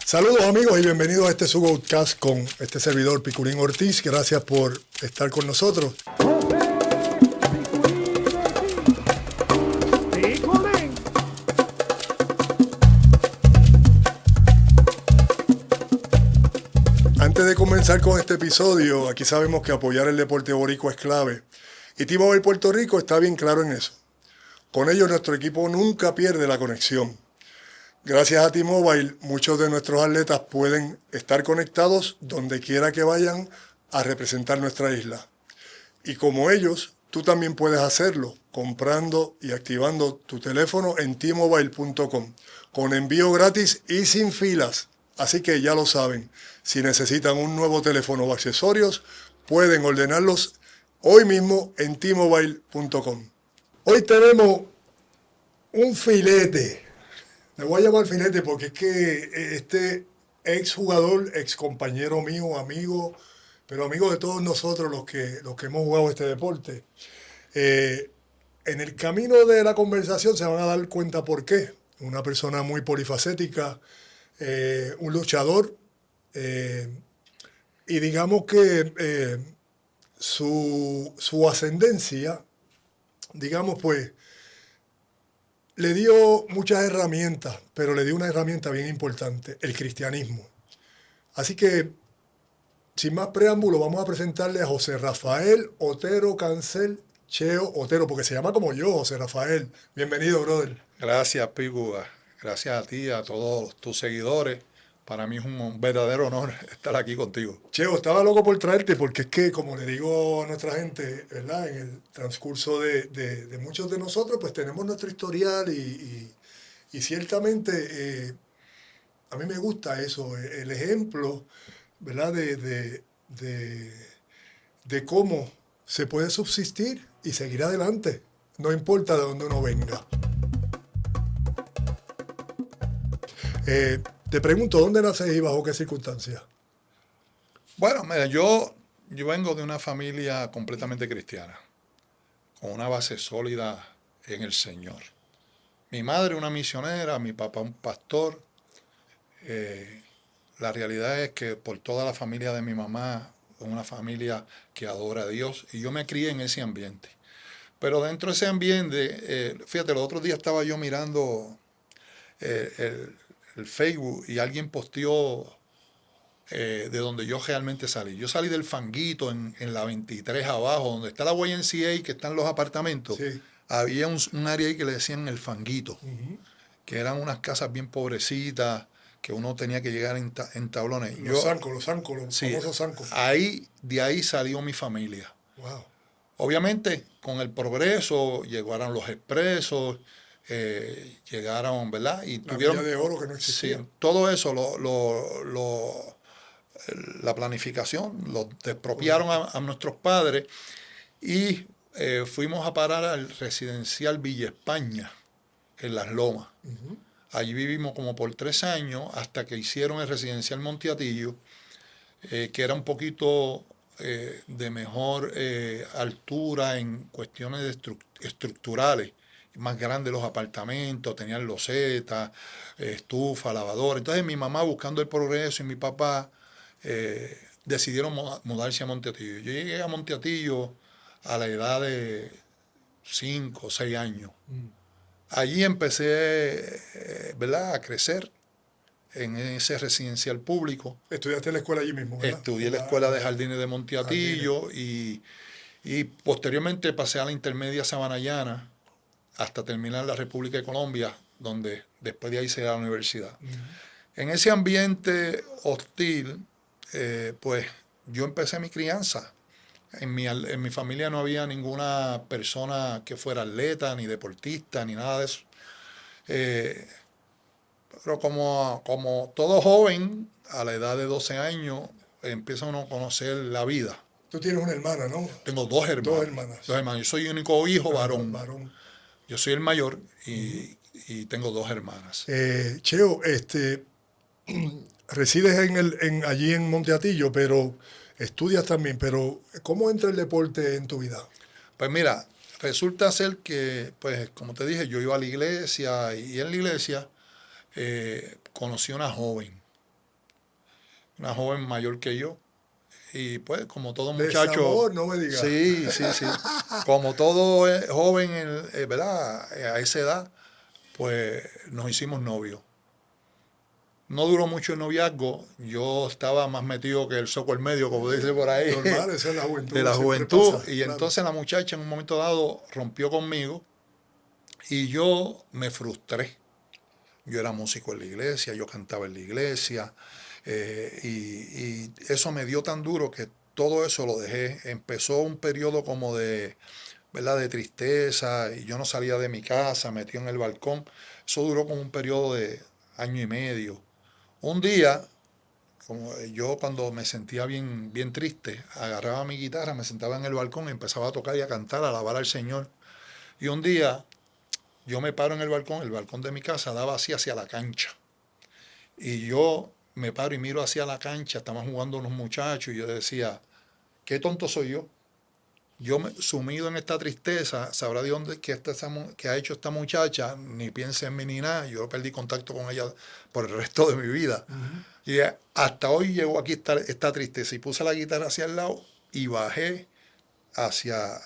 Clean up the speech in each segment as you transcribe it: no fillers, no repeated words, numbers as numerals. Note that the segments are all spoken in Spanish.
Saludos amigos y bienvenidos a este su podcast con este servidor Piculín Ortiz. Gracias por estar con nosotros. Antes de comenzar con este episodio, aquí sabemos que apoyar el deporte boricua es clave. Y T-Mobile Puerto Rico está bien claro en eso. Con ellos nuestro equipo nunca pierde la conexión. Gracias a T-Mobile, muchos de nuestros atletas pueden estar conectados donde quiera que vayan a representar nuestra isla. Y como ellos, tú también puedes hacerlo comprando y activando tu teléfono en tmobile.com con envío gratis y sin filas. Así que ya lo saben, si necesitan un nuevo teléfono o accesorios, pueden ordenarlos hoy mismo en tmobile.com. Hoy tenemos un filete. Me voy a llamar filete porque es que este exjugador, excompañero mío, amigo, pero amigo de todos nosotros los que hemos jugado este deporte, en el camino de la conversación se van a dar cuenta por qué. Una persona muy polifacética, un luchador, y digamos que su ascendencia, digamos pues, le dio muchas herramientas, pero le dio una herramienta bien importante, el cristianismo. Así que, sin más preámbulo, vamos a presentarle a José Rafael Otero Cancel Cheo Otero, porque se llama como yo, José Rafael. Bienvenido, brother. Gracias, Pigu. Gracias a ti, a todos tus seguidores. Para mí es un verdadero honor estar aquí contigo. Cheo, estaba loco por traerte porque es que, como le digo a nuestra gente, ¿verdad? En el transcurso de muchos de nosotros, pues tenemos nuestro historial y ciertamente a mí me gusta eso, el ejemplo, ¿verdad? De cómo se puede subsistir y seguir adelante, no importa de dónde uno venga. Te pregunto, ¿dónde naces y bajo qué circunstancias? Bueno, mira, yo vengo de una familia completamente cristiana, con una base sólida en el Señor. Mi madre una misionera, mi papá un pastor. La realidad es que por toda la familia de mi mamá, es una familia que adora a Dios, y yo me crié en ese ambiente. Pero dentro de ese ambiente, fíjate, los otros días estaba yo mirando el Facebook y alguien posteó de donde yo realmente salí. Yo salí del Fanguito en la 23 abajo, donde está la YMCA, que están los apartamentos. Sí. Había un área ahí que le decían el Fanguito, que eran unas casas bien pobrecitas, que uno tenía que llegar en tablones. Los zancos, sí, famosos zancos. De ahí salió mi familia. Wow. Obviamente, con el progreso, llegaron los expresos, llegaron, ¿verdad? Y la milla de oro que no existía. Sí, todo eso, la planificación, lo expropiaron a nuestros padres y fuimos a parar al residencial Villa España, en Las Lomas. Allí vivimos como por 3 años hasta que hicieron el residencial Monteatillo, que era un poquito de mejor altura en cuestiones estructurales, más grandes los apartamentos, tenían losetas, estufa, lavadora. Entonces mi mamá, buscando el progreso, y mi papá decidieron mudarse a Monteatillo. Yo llegué a Monteatillo a la edad de 5 o 6 años. Allí empecé, ¿verdad?, a crecer en ese residencial público. Estudiaste en la escuela allí mismo, ¿verdad? Estudié en la Escuela de Jardines de Monteatillo y posteriormente pasé a la intermedia Sabanayana hasta terminar la República de Colombia, donde después de ahí se da la universidad. En ese ambiente hostil, pues yo empecé mi crianza. En mi familia no había ninguna persona que fuera atleta, ni deportista, ni nada de eso. Pero como todo joven, a la edad de 12 años, empieza uno a conocer la vida. Tú tienes una hermana, ¿no? Tengo 2 hermanas. 2 hermanas. 2 hermanas. Yo soy el único hijo varón. Yo soy el mayor y tengo 2 hermanas. Cheo, resides allí en Monteatillo, pero estudias también. Pero ¿cómo entra el deporte en tu vida? Pues mira, resulta ser que, pues como te dije, yo iba a la iglesia y en la iglesia conocí a una joven una joven mayor que yo. Y pues, como todo muchacho. Desamor, no me digas. Sí, sí, sí. Como todo joven, ¿verdad? A esa edad, pues nos hicimos novios. No duró mucho el noviazgo. Yo estaba más metido que el soco al medio, como dice por ahí. Normal, eso es la juventud. De la siempre juventud. pasa, Y claro. entonces la muchacha en un momento dado rompió conmigo y yo me frustré. Yo era músico en la iglesia, yo cantaba en la iglesia, y eso me dio tan duro que todo eso lo dejé. Empezó un periodo como de, ¿verdad?, de tristeza, y yo no salía de mi casa, metido en el balcón. Eso duró como un periodo de año y medio. Un día, como yo cuando me sentía bien, bien triste, agarraba mi guitarra, me sentaba en el balcón y empezaba a tocar y a cantar, a alabar al Señor. Y un día yo me paro en el balcón de mi casa daba así hacia la cancha. Y yo me paro y miro hacia la cancha, estaban jugando unos muchachos y yo decía, qué tonto soy yo. Yo sumido en esta tristeza, sabrá de dónde que ha hecho esta muchacha, ni piensa en mí ni nada. Yo perdí contacto con ella por el resto de mi vida. Y hasta hoy llegó aquí esta tristeza. Y puse la guitarra hacia el lado y bajé hacia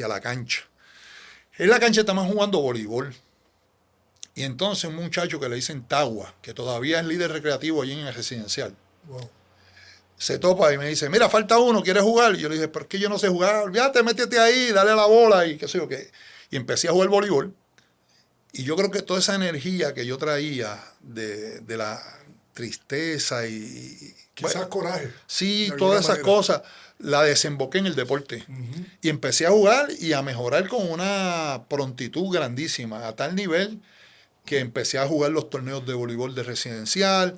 la cancha. En la cancha estaban jugando voleibol. Y entonces un muchacho que le dicen Tagua, que todavía es líder recreativo allí en el residencial, Wow. se topa y me dice, mira, falta uno, ¿quieres jugar? Y yo le dije, ¿por qué yo no sé jugar? Olvídate, métete ahí, dale a la bola y qué sé yo qué. Y empecé a jugar voleibol. Y yo creo que toda esa energía que yo traía de la tristeza y Quizás bueno, coraje. sí, de todas alguna esas manera. cosas, la desemboqué en el deporte. Y empecé a jugar y a mejorar con una prontitud grandísima, a tal nivel que empecé a jugar los torneos de voleibol de residencial,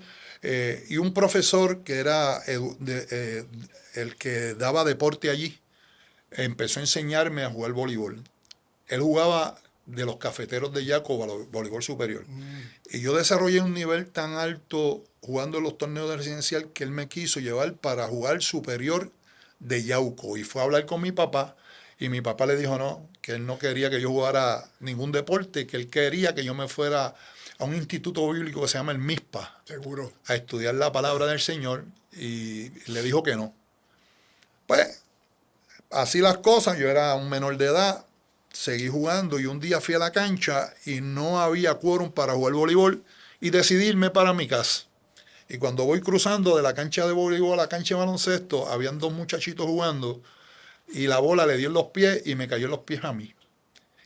y un profesor que era el que daba deporte allí, empezó a enseñarme a jugar voleibol. Él jugaba de los cafeteros de Yaco, voleibol superior. Y yo desarrollé un nivel tan alto jugando en los torneos de residencial que él me quiso llevar para jugar superior de Yauco. Y fue a hablar con mi papá y mi papá le dijo no, que él no quería que yo jugara ningún deporte, que él quería que yo me fuera a un instituto bíblico que se llama el MISPA Seguro. a estudiar la palabra del Señor, y le dijo que no. Pues así las cosas, yo era un menor de edad, seguí jugando y un día fui a la cancha y no había quórum para jugar voleibol y decidí irme para mi casa. Y cuando voy cruzando de la cancha de voleibol a la cancha de baloncesto, habían dos muchachitos jugando y la bola le dio en los pies y me cayó en los pies a mí.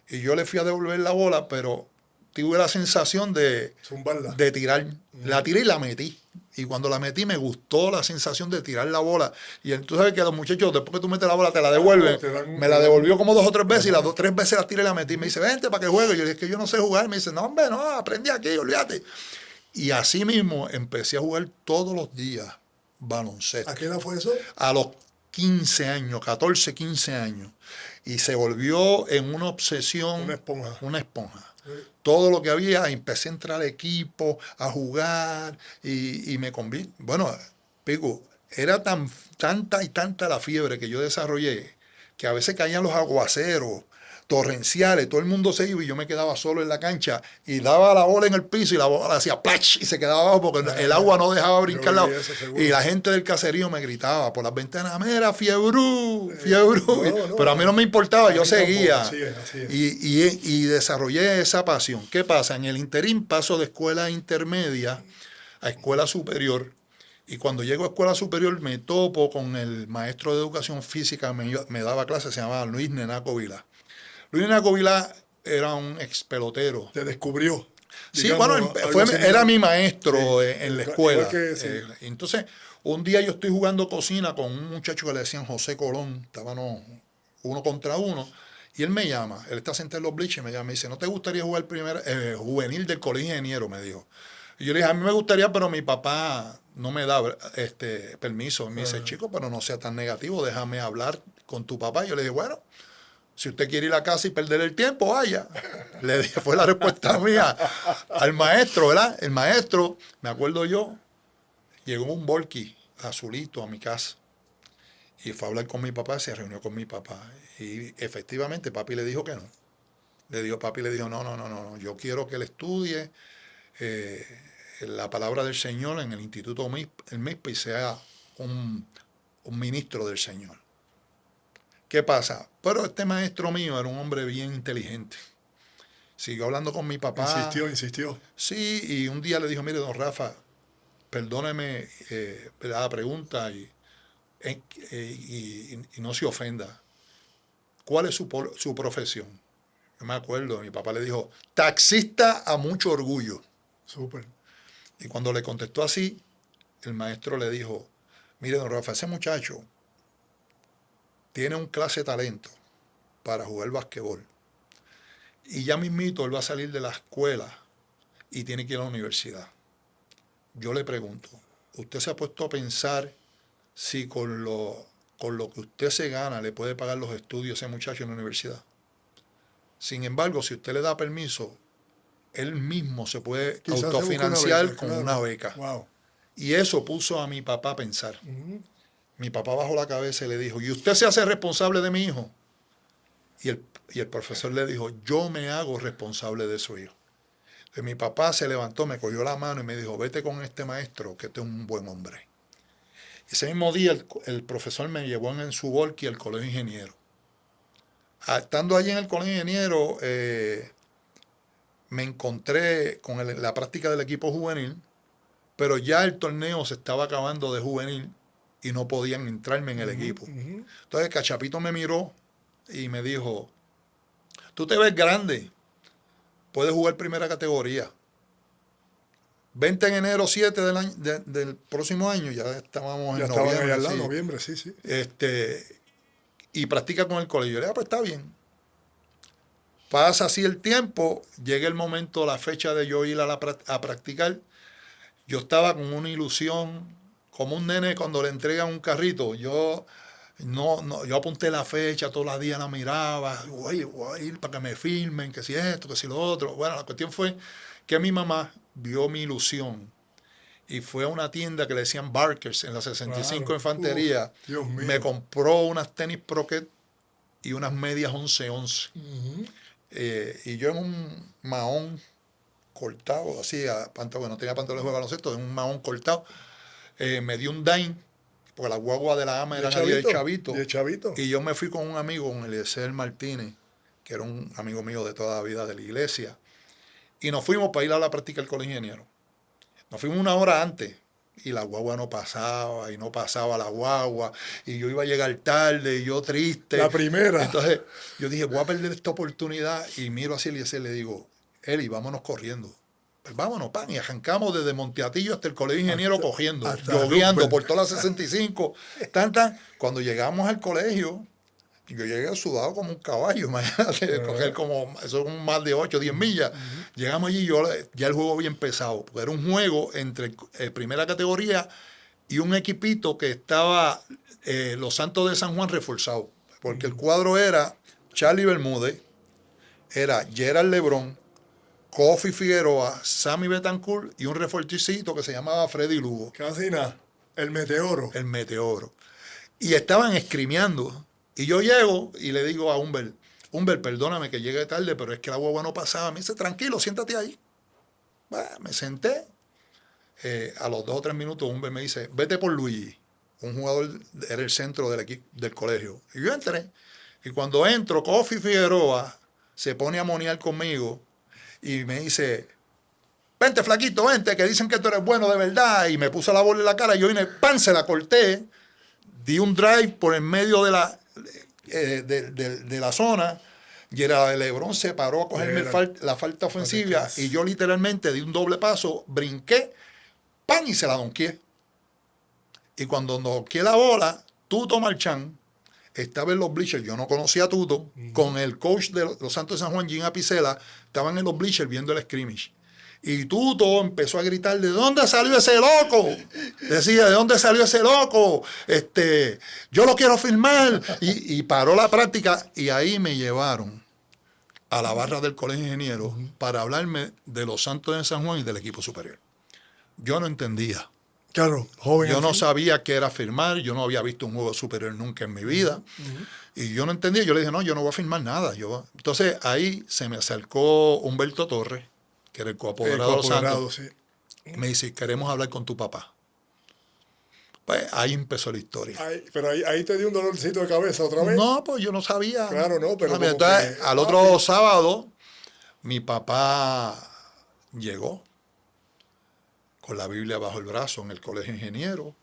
Y yo le fui a devolver la bola, pero tuve la sensación Zumbarla. de tirar. La tiré y la metí. Y cuando la metí me gustó la sensación de tirar la bola. Y tú sabes que los muchachos, después que tú metes la bola, te la devuelven. Me la devolvió como 2 o 3 veces y las 3 veces la tiré y la metí. Me dice, vente para que juegue. Y yo dije, es que yo no sé jugar. Me dice, no, hombre, no, aprendí aquí, olvídate. Y así mismo empecé a jugar todos los días baloncesto. ¿A qué edad fue eso? A los 15 años, 14, 15 años. Y se volvió en una obsesión. Una esponja. Una esponja. Todo lo que había, empecé a entrar al equipo, a jugar y me conví. Bueno, Pico, era tanta y tanta la fiebre que yo desarrollé que a veces caían los aguaceros torrenciales, todo el mundo se iba y yo me quedaba solo en la cancha y daba la bola en el piso y la bola hacía plach y se quedaba abajo porque el agua no dejaba brincar. Y la gente del caserío me gritaba por las ventanas, mira, fiebrú, fiebrú. No, pero a mí no me importaba, yo seguía. Así es. Y desarrollé esa pasión. ¿Qué pasa? En el interín paso de escuela intermedia a escuela superior. Y cuando llego a escuela superior me topo con el maestro de educación física, me daba clases, se llamaba Luis Nenaco Vilá. Luis Nenaco Vilá era un ex pelotero. Te descubrió. Sí, bueno, era mi maestro en la escuela. Sí. Entonces, un día yo estoy jugando cocina con un muchacho que le decían José Colón, estábamos 1 contra 1, y él me llama, él está sentado en los bleachers, me llama y dice, ¿no te gustaría jugar juvenil del colegio ingeniero? Me dijo. Y yo le dije, a mí me gustaría, pero mi papá no me da permiso. Me dice, chico, pero no sea tan negativo, déjame hablar con tu papá. Y yo le dije, bueno, si usted quiere ir a casa y perder el tiempo, vaya. Le dije, fue la respuesta mía al maestro, ¿verdad? El maestro, me acuerdo yo, llegó un volky azulito a mi casa y fue a hablar con mi papá, se reunió con mi papá. Y efectivamente, papi le dijo que no. Papi le dijo, no, yo quiero que él estudie. la palabra del Señor en el Instituto el MISPA y sea un ministro del Señor. ¿Qué pasa? Pero este maestro mío era un hombre bien inteligente. Siguió hablando con mi papá. Insistió. Sí, y un día le dijo, mire, don Rafa, perdóneme la pregunta y no se ofenda. ¿Cuál es su profesión? Yo me acuerdo, mi papá le dijo, taxista a mucho orgullo. Súper. Y cuando le contestó así, el maestro le dijo, mire, don Rafa, ese muchacho tiene un clase de talento para jugar basquetbol. Y ya mismito él va a salir de la escuela y tiene que ir a la universidad. Yo le pregunto, ¿usted se ha puesto a pensar si con lo que usted se gana le puede pagar los estudios a ese muchacho en la universidad? Sin embargo, si usted le da permiso, él mismo se puede Quizás autofinanciar con una beca. Wow. Y eso puso a mi papá a pensar. Mi papá bajó la cabeza y le dijo, ¿y usted se hace responsable de mi hijo? Y el profesor le dijo, yo me hago responsable de su hijo. Entonces mi papá se levantó, me cogió la mano y me dijo, vete con este maestro, que este es un buen hombre. Ese mismo día el profesor me llevó en su volky al colegio de ingeniero. Estando allí en el colegio de ingeniero, me encontré con la práctica del equipo juvenil, pero ya el torneo se estaba acabando de juvenil y no podían entrarme en el equipo. Entonces Cachapito me miró y me dijo, tú te ves grande, puedes jugar primera categoría. Vente en enero 7 del próximo año, ya estábamos en noviembre. Estaban ahí al lado, noviembre, sí. Y practica con el colegio. Yo le dije, pues está bien. Pasa así el tiempo, llega el momento, la fecha de yo ir a practicar. Yo estaba con una ilusión, como un nene cuando le entregan un carrito. Yo apunté la fecha, todos los días la miraba, voy a ir para que me filmen, que si esto, que si lo otro. Bueno, la cuestión fue que mi mamá vio mi ilusión y fue a una tienda que le decían Barkers en la 65 Infantería. Dios mío. Me compró unas tenis Proquet y unas medias 11-11. Y yo en un mahón cortado, así, no tenía pantalones de baloncesto, en un mahón cortado, me dio un dime, porque la guagua de la ama era de Chavito. Y yo me fui con un amigo, con Eliezer Martínez, que era un amigo mío de toda la vida de la iglesia, y nos fuimos para ir a la práctica del colegio ingeniero. Nos fuimos una hora antes, y la guagua no pasaba, y no pasaba la guagua, y yo iba a llegar tarde, y yo triste. La primera. Entonces, yo dije, voy a perder esta oportunidad, y miro hacia Eliezer y le digo, Eli, vámonos corriendo. Pues vámonos, pan, y arrancamos desde Monteatillo hasta el colegio ingeniero cogiendo, jogueando por toda la 65. Cuando llegamos al colegio, yo llegué sudado como un caballo, imagínate, coger como, eso es más de 8 o 10 millas. Llegamos allí y ya el juego había empezado, porque era un juego entre primera categoría y un equipito que estaba los Santos de San Juan reforzado, porque el cuadro era Charlie Bermúdez, era Gerald Lebrón, Kofi Figueroa, Sammy Betancourt y un refuercito que se llamaba Freddy Lugo. Casi nada. El Meteoro. El Meteoro. Y estaban escrimeando. Y yo llego y le digo a Humbert, perdóname que llegue tarde, pero es que la guagua no pasaba. Me dice, tranquilo, siéntate ahí. Bueno, me senté. A los 2 o 3 minutos Humbert me dice, vete por Luigi. Un jugador era el centro del colegio. Y yo entré. Y cuando entro, Kofi Figueroa se pone a monear conmigo. Y me dice, vente flaquito, vente, que dicen que tú eres bueno de verdad. Y me puso la bola en la cara, yo vine, pan, se la corté. Di un drive por en medio de la zona. Gerald Lebrón se paró a cogerme la falta ofensiva. Y yo literalmente di un doble paso, brinqué, pan, y se la donqué. Y cuando donqué la bola, Tuto Marchán estaba en los bleachers, yo no conocía a Tuto, con el coach de los Santos de San Juan, Jim Apicella, estaban en los bleachers viendo el scrimmage. Y Tuto empezó a gritar, ¿de dónde salió ese loco? Decía, ¿de dónde salió ese loco? Yo lo quiero firmar. Y paró la práctica y ahí me llevaron a la barra del colegio ingeniero para hablarme de los Santos de San Juan y del equipo superior. Yo no entendía. Claro, joven. Yo no sabía qué era firmar, yo no había visto un juego superior nunca en mi vida. Y yo no entendía, yo le dije, no, yo no voy a firmar nada. Entonces ahí se me acercó Humberto Torres, que era el coapoderado de los Santos. Sí. Y me dice, queremos hablar con tu papá. Pues ahí empezó la historia. Pero ahí te dio un dolorcito de cabeza otra vez. No, pues yo no sabía. Claro, no, pero como Entonces, que, al otro sábado, mi papá llegó con la Biblia bajo el brazo en el colegio ingeniero,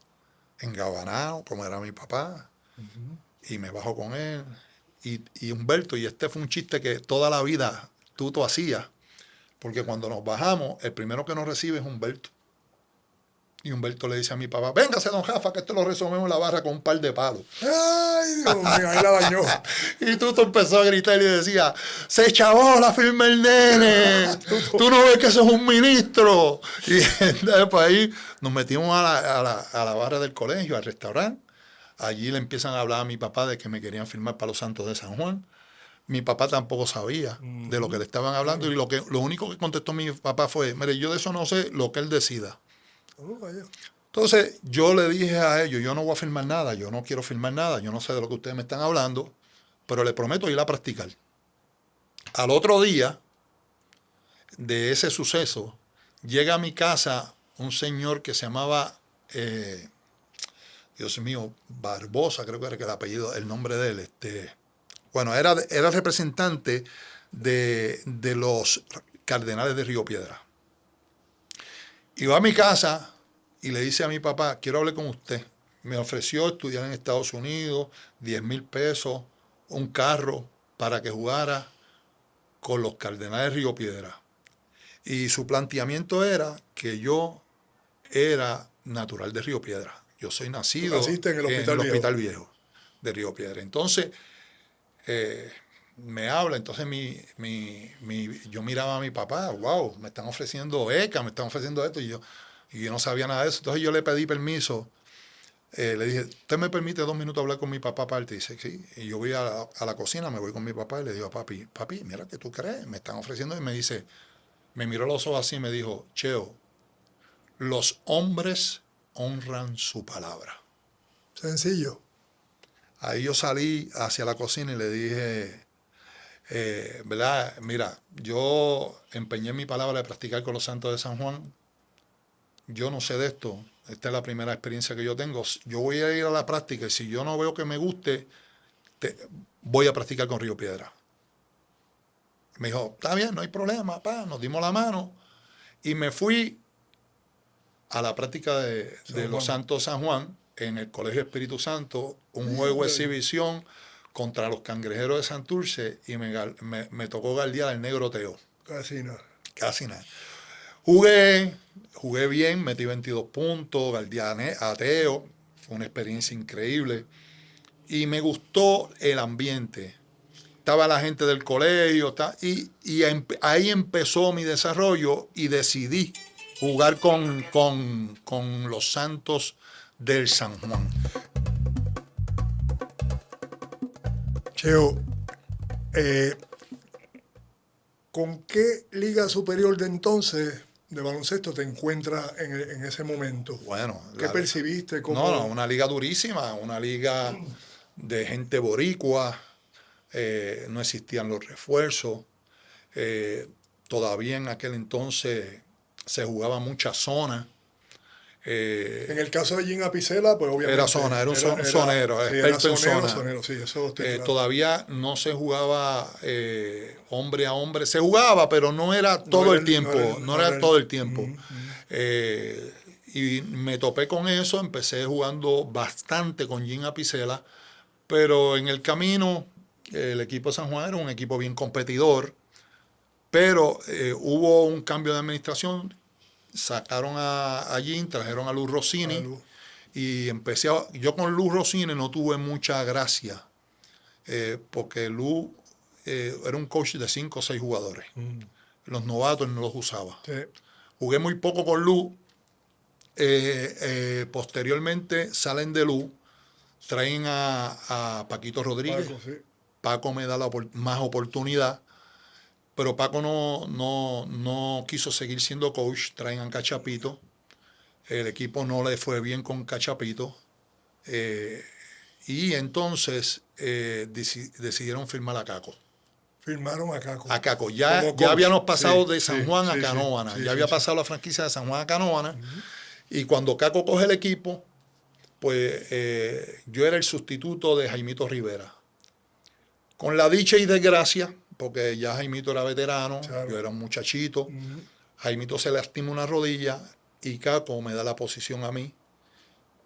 engabanado, como era mi papá, y me bajo con él. Y Humberto, y este fue un chiste que toda la vida Tuto hacía, porque cuando nos bajamos, el primero que nos recibe es Humberto. Y Humberto le dice a mi papá, véngase, don Jafa, que esto lo resolvemos en la barra con un par de palos. ay, Dios mío, ahí la dañó. Y Tuto empezó a gritar y decía, se chavó la firma el nene, tú no ves que eso es un ministro. Y entonces, pues ahí nos metimos a la barra del colegio, al restaurante. Allí le empiezan a hablar a mi papá de que me querían firmar para los Santos de San Juan. Mi papá tampoco sabía de lo que le estaban hablando y lo único que contestó mi papá fue, mire, yo de eso no sé, lo que él decida. Vaya. Entonces yo le dije a ellos, yo no voy a firmar nada, yo no quiero firmar nada, yo no sé de lo que ustedes me están hablando, pero les prometo ir a practicar. Al otro día de ese suceso, llega a mi casa un señor que se llamaba, Dios mío, Barbosa, creo que era el apellido, el nombre de él. Bueno, era representante de los cardenales de Río Piedra. Y va a mi casa y le dice a mi papá, quiero hablar con usted. Me ofreció estudiar en Estados Unidos, 10,000 pesos, un carro para que jugara con los cardenales de Río Piedra. Y su planteamiento era que yo era natural de Río Piedra. Yo soy nacido Naciste en el Hospital Viejo de Río Piedra. Entonces, me habla, entonces yo miraba a mi papá, wow, me están ofreciendo becas, me están ofreciendo esto, y yo no sabía nada de eso. Entonces yo le pedí permiso, le dije, ¿usted me permite 2 minutos hablar con mi papá aparte? Y dice, sí. Y yo voy a la cocina, me voy con mi papá y le digo a papi, mira, ¿qué tú crees? Me están ofreciendo, y me dice, me miró los ojos así y me dijo, Cheo, los hombres honran su palabra. Sencillo. Ahí yo salí hacia la cocina y le dije, ¿verdad? Mira, yo empeñé mi palabra de practicar con los Santos de San Juan. Yo no sé de esto. Esta es la primera experiencia que yo tengo. Yo voy a ir a la práctica y si yo no veo que me guste, voy a practicar con Río Piedra. Me dijo, está bien, no hay problema, papá. Nos dimos la mano y me fui a la práctica de los Santos San Juan en el Colegio Espíritu Santo, un juego de exhibición contra los Cangrejeros de Santurce y me tocó guardiar al Negro Teo. Casi nada. Casi nada. Jugué bien, metí 22 puntos, guardié a Teo, fue una experiencia increíble y me gustó el ambiente. Estaba la gente del colegio y ahí empezó mi desarrollo y decidí jugar con los Santos del San Juan. Cheo, ¿con qué liga superior de entonces de baloncesto te encuentras en ese momento? Bueno, ¿Qué percibiste? No, una liga durísima, una liga de gente boricua, no existían los refuerzos, todavía en aquel entonces se jugaba mucha zona. En el caso de Jim Apicella, pues obviamente... Era zona, era un sonero, experto en zona. Sonero, sí, eso estoy claro. Todavía no se jugaba hombre a hombre. Se jugaba, pero no era todo el tiempo. No era todo el tiempo. Y me topé con eso, empecé jugando bastante con Jim Apicella, pero en el camino el equipo de San Juan era un equipo bien competidor, pero hubo un cambio de administración. Sacaron a Jim, trajeron a Luz Rossini y yo con Luz Rossini no tuve mucha gracia porque Luz era un coach de 5 o 6 jugadores. Los novatos no los usaba. Sí. Jugué muy poco con Luz. Posteriormente salen de Luz, traen a Paquito Rodríguez. Paco, sí. Paco me da más oportunidad. Pero Paco no quiso seguir siendo coach, traen a Cachapito. El equipo no le fue bien con Cachapito. Y entonces decidieron firmar a Caco. Firmaron a Caco. A Caco. Ya habíamos pasado de San Juan a Canóvana. Ya había pasado la franquicia de San Juan a Canóvana. Y cuando Caco coge el equipo, pues yo era el sustituto de Jaimito Rivera. Con la dicha y desgracia, porque ya Jaimito era veterano, yo era un muchachito, Jaimito se lastima una rodilla y Caco me da la posición a mí,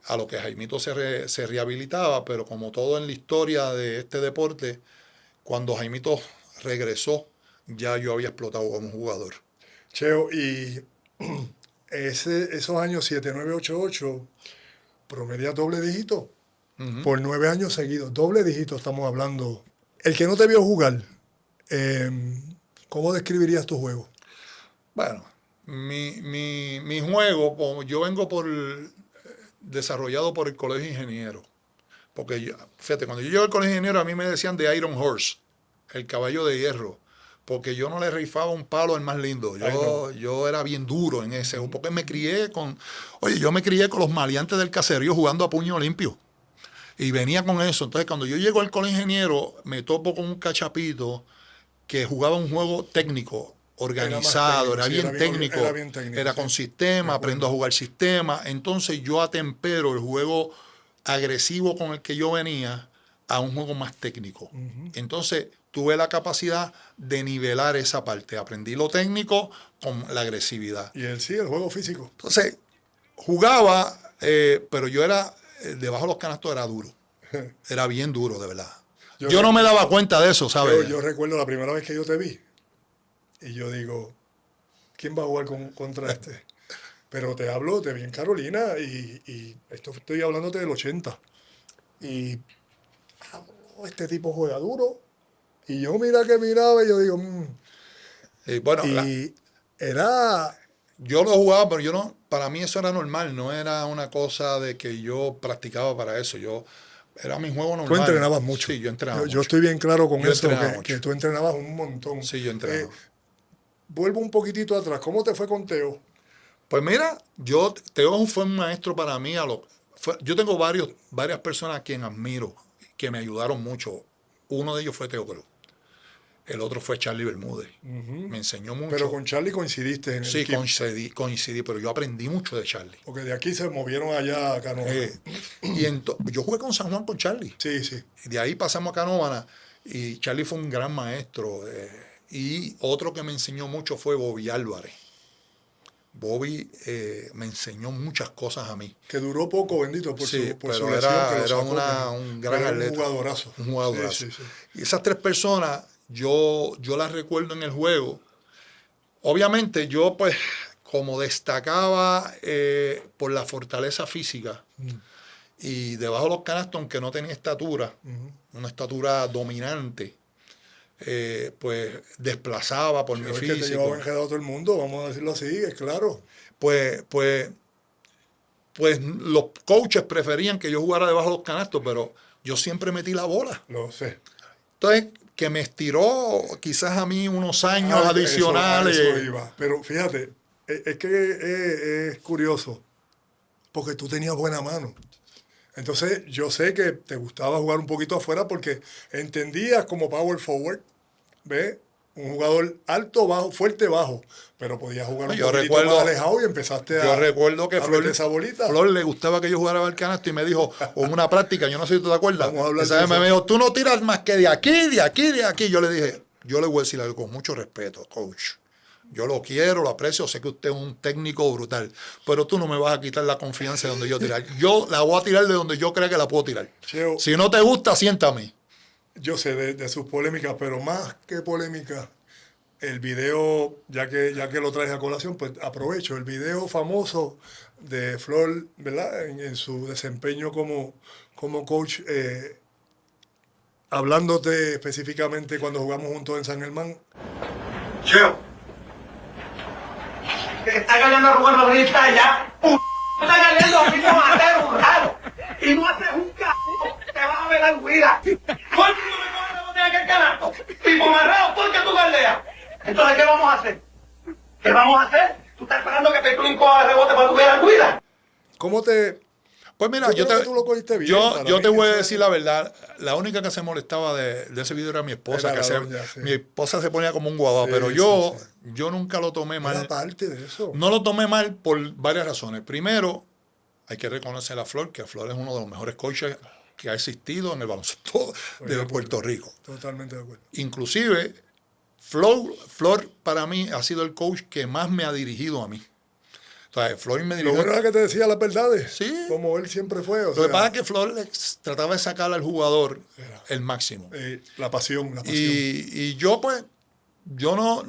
a lo que Jaimito se rehabilitaba, pero como todo en la historia de este deporte, cuando Jaimito regresó, ya yo había explotado como jugador. Cheo, y esos años 7, 9, 8, 8, promedia doble dígito por 9 años seguidos. Doble dígito estamos hablando. El que no te vio jugar, ¿cómo describirías tu juego? Bueno, mi juego, como yo vengo desarrollado por el Colegio de Ingenieros. Porque, fíjate, cuando yo llego al Colegio de Ingenieros, a mí me decían de Iron Horse, el caballo de hierro. Porque yo no le rifaba un palo al más lindo. Yo era bien duro en ese. Porque yo me crié con los maleantes del caserío jugando a puño limpio. Y venía con eso. Entonces, cuando yo llego al Colegio de Ingenieros, me topo con un cachapito que jugaba un juego técnico, organizado, era bien técnico, era con sistema, aprendo a jugar sistema. Entonces, yo atempero el juego agresivo con el que yo venía a un juego más técnico. Entonces, tuve la capacidad de nivelar esa parte. Aprendí lo técnico con la agresividad. Y el juego físico. Entonces, jugaba, pero yo era, debajo de los canastos era duro. Era bien duro, de verdad. Yo no me daba cuenta de eso, ¿sabes? Yo recuerdo la primera vez que yo te vi. Y yo digo, ¿quién va a jugar contra este? Pero te vi en Carolina y esto estoy hablándote del 80. Y este tipo juega duro. Y yo miraba y yo digo, era... Yo lo jugaba, pero para mí eso era normal, no era una cosa de que yo practicaba para eso. Era mi juego normal. Tú entrenabas mucho. Sí, yo entrenaba mucho. Yo estoy bien claro con eso, que tú entrenabas un montón. Sí, yo entrenaba. Vuelvo un poquitito atrás. ¿Cómo te fue con Teo? Pues mira, Teo fue un maestro para mí. Yo tengo varias personas a quien admiro, que me ayudaron mucho. Uno de ellos fue Teo Cruz. El otro fue Charlie Bermúdez. Me enseñó mucho. Pero con Charlie coincidiste en el equipo. Sí, coincidí, pero yo aprendí mucho de Charlie. Porque de aquí se movieron allá a Canóvana. Yo jugué con San Juan con Charlie. Sí, sí. Y de ahí pasamos a Canóvana y Charlie fue un gran maestro. Y otro que me enseñó mucho fue Bobby Álvarez. Bobby me enseñó muchas cosas a mí. Que duró poco, bendito, por su lesión. Era un gran atleta. Un jugadorazo. Un jugadorazo. Sí, sí. Y esas tres personas, yo las recuerdo en el juego. Obviamente yo, pues, como destacaba por la fortaleza física y debajo de los canastos, aunque no tenía estatura, una estatura dominante, pues desplazaba por mi físico. Que te llevaba enredado todo el mundo, vamos a decirlo así, es claro. Pues los coaches preferían que yo jugara debajo de los canastos, pero yo siempre metí la bola. Lo sé. Entonces, que me estiró quizás a mí unos años adicionales. Eso iba. Pero fíjate, es que es curioso, porque tú tenías buena mano. Entonces, yo sé que te gustaba jugar un poquito afuera porque entendías como power forward, ¿ves? Un jugador alto, bajo, fuerte, bajo, pero podías jugar un poquito más alejado y empezaste yo recuerdo que esa bolita. Flor le gustaba que yo jugara al canasto y me dijo, en una práctica, yo no sé si tú te acuerdas, vamos a hablar de eso. Me dijo, tú no tiras más que de aquí, de aquí, de aquí. Yo le dije, yo le voy a decir algo con mucho respeto, coach. Yo lo quiero, lo aprecio, sé que usted es un técnico brutal, pero tú no me vas a quitar la confianza de donde yo tirar. Yo la voy a tirar de donde yo crea que la puedo tirar. Cheo, si no te gusta, siéntame. Yo sé de sus polémicas, pero más que polémicas, el video, ya que lo traes a colación, pues aprovecho. El video famoso de Flor, ¿verdad? En su desempeño como coach, hablándote específicamente cuando jugamos juntos en San Germán. Cheo, que está cayendo a Rubén Rodríguez allá. Está cayendo a Pico Matero, un raro. Y no haces un carajo, te vas a ver la huida. ¿Por qué no me coges la botella que el canasto? Pipo Marrero, ¿por qué tú galdeas? Entonces, ¿qué vamos a hacer? ¿Qué vamos a hacer? ¿Tú estás esperando que Peclín coja el rebote para tu ver la huida? ¿Cómo te...? Pues mira, Yo creo que tú lo cogiste bien, yo para te mí, voy a eso decir es- la verdad. La única que se molestaba de ese video era mi esposa. Era Que la doña, sí. mi esposa se ponía como un guabao, Sí, pero sí, yo, sí. yo nunca lo tomé Era mal. parte de eso. No lo tomé mal por varias razones. Primero, hay que reconocer a Flor, que Flor es uno de los mejores coaches que ha existido en el baloncesto de Puerto Rico. Totalmente de acuerdo. Inclusive, Flor para mí ha sido el coach que más me ha dirigido a mí. O sea, Flor me Lo dirigió. bueno era que te decía las verdades. Sí. Como él siempre fue. O Lo que sea, pasa es que Flor trataba de sacar al jugador el máximo. la pasión, la pasión. Y yo, pues, yo no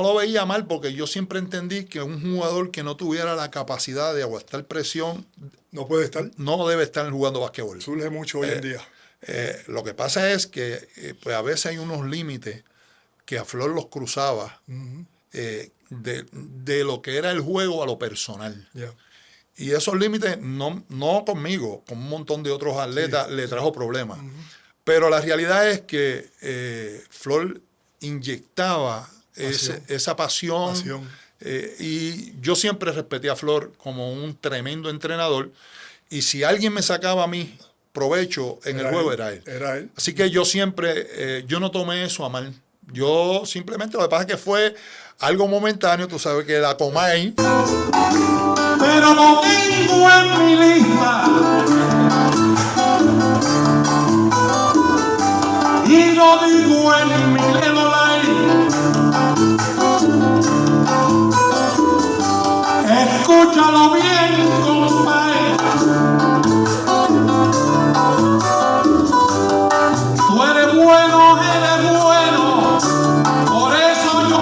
lo veía mal porque yo siempre entendí que un jugador que no tuviera la capacidad de aguantar presión No puede estar. no debe estar jugando basquetbol. Surge mucho hoy en día. Lo que pasa es que pues a veces hay unos límites que a Flor los cruzaba de lo que era el juego a lo personal. Ya. Y esos límites, no conmigo, con un montón de otros atletas, le trajo problemas. Pero la realidad es que Flor inyectaba esa pasión. Y yo siempre respeté a Flor como un tremendo entrenador. Y si alguien me sacaba a mí provecho en el juego, era él. Era él. Así que yo siempre, yo no tomé eso a mal. Yo simplemente, lo que pasa es que fue algo momentáneo. Tú sabes que la Comay, pero no tengo en mi lista y lo digo en mi Lenolay. Escúchalo bien, compadre. Tú eres bueno, por eso yo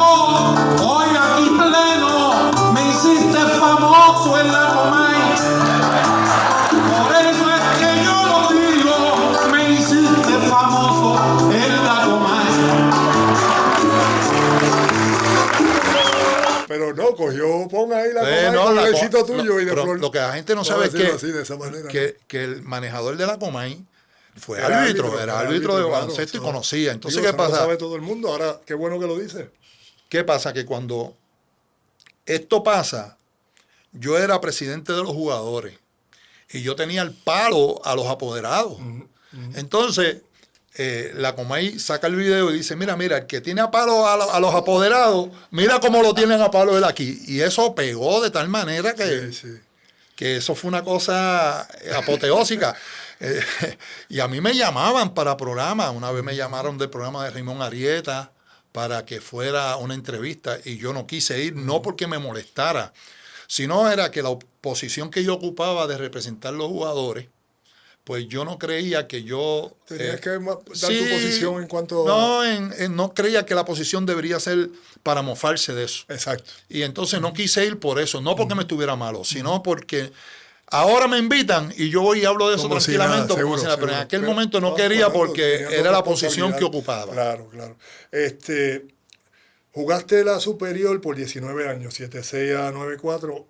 hoy aquí pleno me hiciste famoso en la Comay. Por eso es que yo lo digo, me hiciste famoso en la Comay. Pero no, cogió, pon ahí la Comay no, con la el co- éxito tuyo lo- y de pero Flor. lo que la gente no Vamos sabe a es decirlo así, de esa manera. que el manejador de la Comay fue Era árbitro, era árbitro de claro, baloncesto y eso- conocía. Entonces, digo, ¿qué eso lo pasa? sabe todo el mundo. Ahora, qué bueno que lo dice. ¿Qué pasa? Que cuando esto pasa, yo era presidente de los jugadores y yo tenía el palo a los apoderados. Entonces, la Comay saca el video y dice, mira, el que tiene a palo a los apoderados, mira cómo lo tienen a palo él aquí. Y eso pegó de tal manera que, Sí. que eso fue una cosa apoteósica. Y a mí me llamaban para programas. Una vez me llamaron del programa de Raymond Arieta para que fuera una entrevista y yo no quise ir, no porque me molestara, sino era que la posición que yo ocupaba de representar los jugadores, pues yo no creía que yo... Tenías que dar tu posición en cuanto No, no creía que la posición debería ser para mofarse de eso. Exacto. Y entonces no quise ir por eso, no porque me estuviera malo, sino porque ahora me invitan y yo voy y hablo de eso Como si tranquilamente, nada, como seguro, si nada, pero en seguro. aquel Pero, momento no no, quería claro, porque tenías era tu la posición responsabilidad. que ocupaba. Claro. Jugaste la superior por 19 años, 7-6 a 9-4,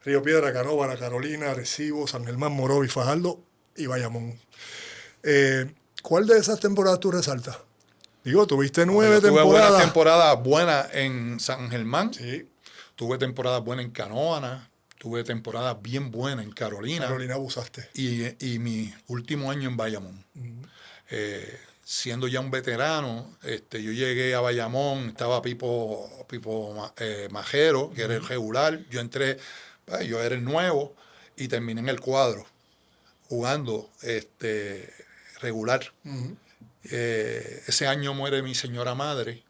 Río Piedra, Canóvara, Carolina, Arecibo, San Germán, Morovis, Fajardo y Bayamón. ¿Cuál de esas temporadas tú resaltas? Digo, tuviste 9 Yo tuve buenas temporadas. temporadas buenas en San Germán, Sí, tuve temporadas buenas en Canóvana, tuve temporadas bien buenas en Carolina, Carolina abusaste. y mi último año en Bayamón. Siendo ya un veterano, yo llegué a Bayamón, estaba Pipo Majero, que era el regular. Yo entré, yo era el nuevo y terminé en el cuadro, jugando regular. Ese año muere mi señora madre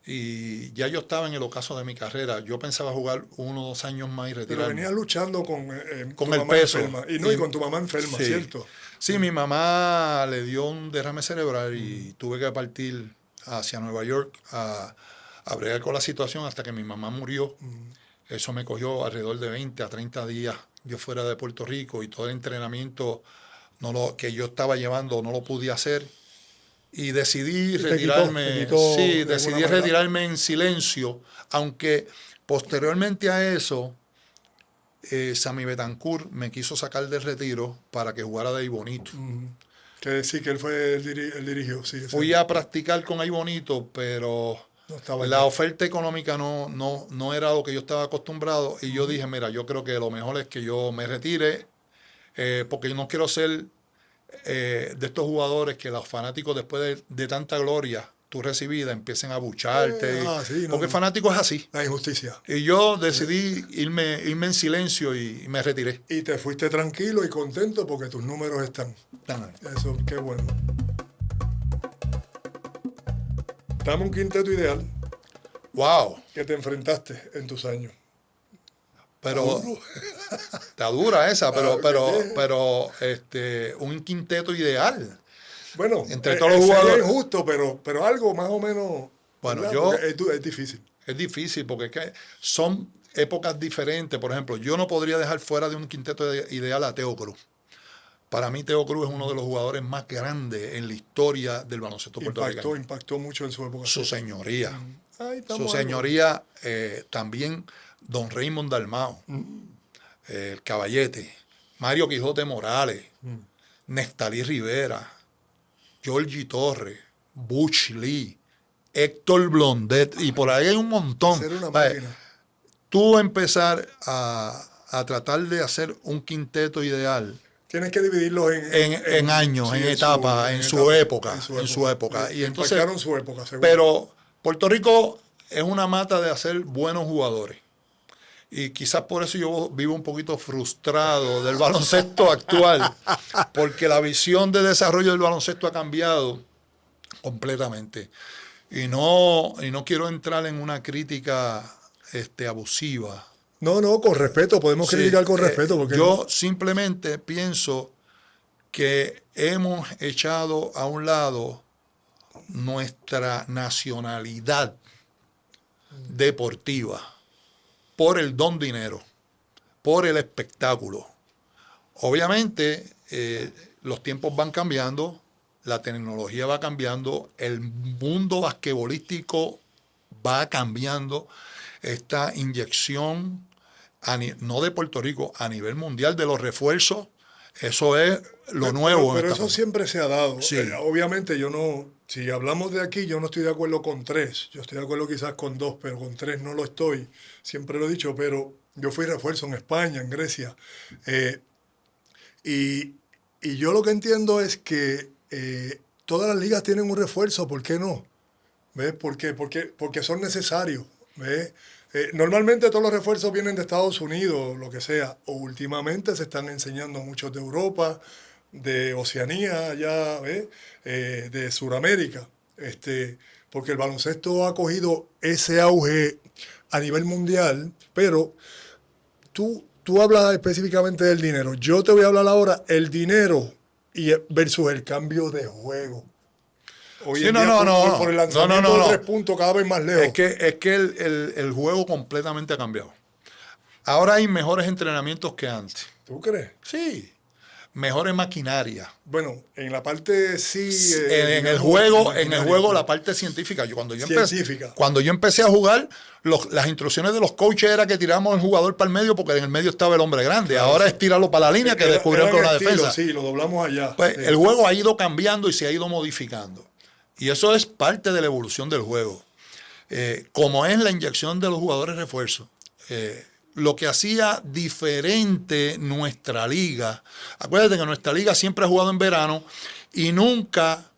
y ya yo estaba en el ocaso de mi carrera. Yo pensaba jugar 1 o 2 años más y Pero retirarme. venías luchando con tu Con el mamá peso. enferma. Y con tu mamá enferma, Sí. ¿cierto? Sí, mi mamá le dio un derrame cerebral y tuve que partir hacia Nueva York a bregar con la situación hasta que mi mamá murió. Eso me cogió alrededor de 20 a 30 días yo fuera de Puerto Rico y todo el entrenamiento que yo estaba llevando no lo pude hacer. Y decidí retirarme. te quitó Sí, de decidí alguna manera. retirarme en silencio, aunque posteriormente a eso Sammy Betancourt me quiso sacar del retiro para que jugara de ahí bonito. Que sí, que él fue el dirigió. Sí, Fui a practicar con ahí bonito, pero No estaba la allá. oferta económica no era lo que yo estaba acostumbrado. Y yo dije, mira, yo creo que lo mejor es que yo me retire, porque yo no quiero ser de estos jugadores que los fanáticos después de tanta gloria tú recibida empiecen a abucharte. Sí, porque el fanático es así. La injusticia. Y yo decidí irme en silencio y me retiré. Y te fuiste tranquilo y contento porque tus números están. Eso, qué bueno. Dame un quinteto ideal ¡Wow! que te enfrentaste en tus años. Pero está dura esa, pero un quinteto ideal. Bueno, entre todos los jugadores. Sería injusto, pero algo más o menos. Bueno, es difícil. Es difícil porque es que son épocas diferentes. Por ejemplo, yo no podría dejar fuera de un quinteto ideal a Teo Cruz. Para mí, Teo Cruz es uno de los jugadores más grandes en la historia del baloncesto puertorriqueño. Impactó mucho en su época. Su señoría. Su señoría, también don Raymond Dalmao, el Caballete, Mario Quijote Morales, Neftalí Rivera, Georgie Torres, Butch Lee, Héctor Blondet, y por ahí hay un montón. Ser una máquina. Tú empezar a tratar de hacer un quinteto ideal. Tienes que dividirlos en años, en etapas, en su época. Y entonces, marcaron su época, seguro. pero Puerto Rico es una mata de hacer buenos jugadores. Y quizás por eso yo vivo un poquito frustrado del baloncesto actual, porque la visión de desarrollo del baloncesto ha cambiado completamente. Y no quiero entrar en una crítica abusiva. No, con respeto, podemos criticar con respeto. Porque yo simplemente pienso que hemos echado a un lado nuestra nacionalidad deportiva por el don dinero, por el espectáculo. Obviamente, los tiempos van cambiando, la tecnología va cambiando, el mundo basquetbolístico va cambiando. Esta inyección, no de Puerto Rico, a nivel mundial de los refuerzos, eso es lo nuevo. Pero eso siempre se ha dado. Sí. Obviamente si hablamos de aquí, yo no estoy de acuerdo con 3. Yo estoy de acuerdo quizás con 2, pero con 3 no lo estoy. Siempre lo he dicho, pero yo fui refuerzo en España, en Grecia. Y yo lo que entiendo es que todas las ligas tienen un refuerzo, ¿por qué no? ¿Ves? ¿Por qué? Porque son necesarios. ¿Ves? Normalmente todos los refuerzos vienen de Estados Unidos, lo que sea, o últimamente se están enseñando muchos de Europa, de Oceanía, ya, de Sudamérica, porque el baloncesto ha cogido ese auge a nivel mundial, pero tú hablas específicamente del dinero. Yo te voy a hablar ahora el dinero versus el cambio de juego. Hoy en día, por el lanzamiento de 3 puntos cada vez más lejos. Es que el juego completamente ha cambiado. Ahora hay mejores entrenamientos que antes. ¿Tú crees? Sí. Mejores maquinaria. Bueno, en la parte sí. En el juego, la parte científica. Cuando yo empecé a jugar, las instrucciones de los coaches era que tiramos el jugador para el medio porque en el medio estaba el hombre grande. Claro, ahora es tirarlo para la línea que descubrieron con la defensa. Sí, lo doblamos allá. Pues el juego ha ido cambiando y se ha ido modificando. Y eso es parte de la evolución del juego. Como es la inyección de los jugadores refuerzos. Lo que hacía diferente nuestra liga. Acuérdate que nuestra liga siempre ha jugado en verano y nunca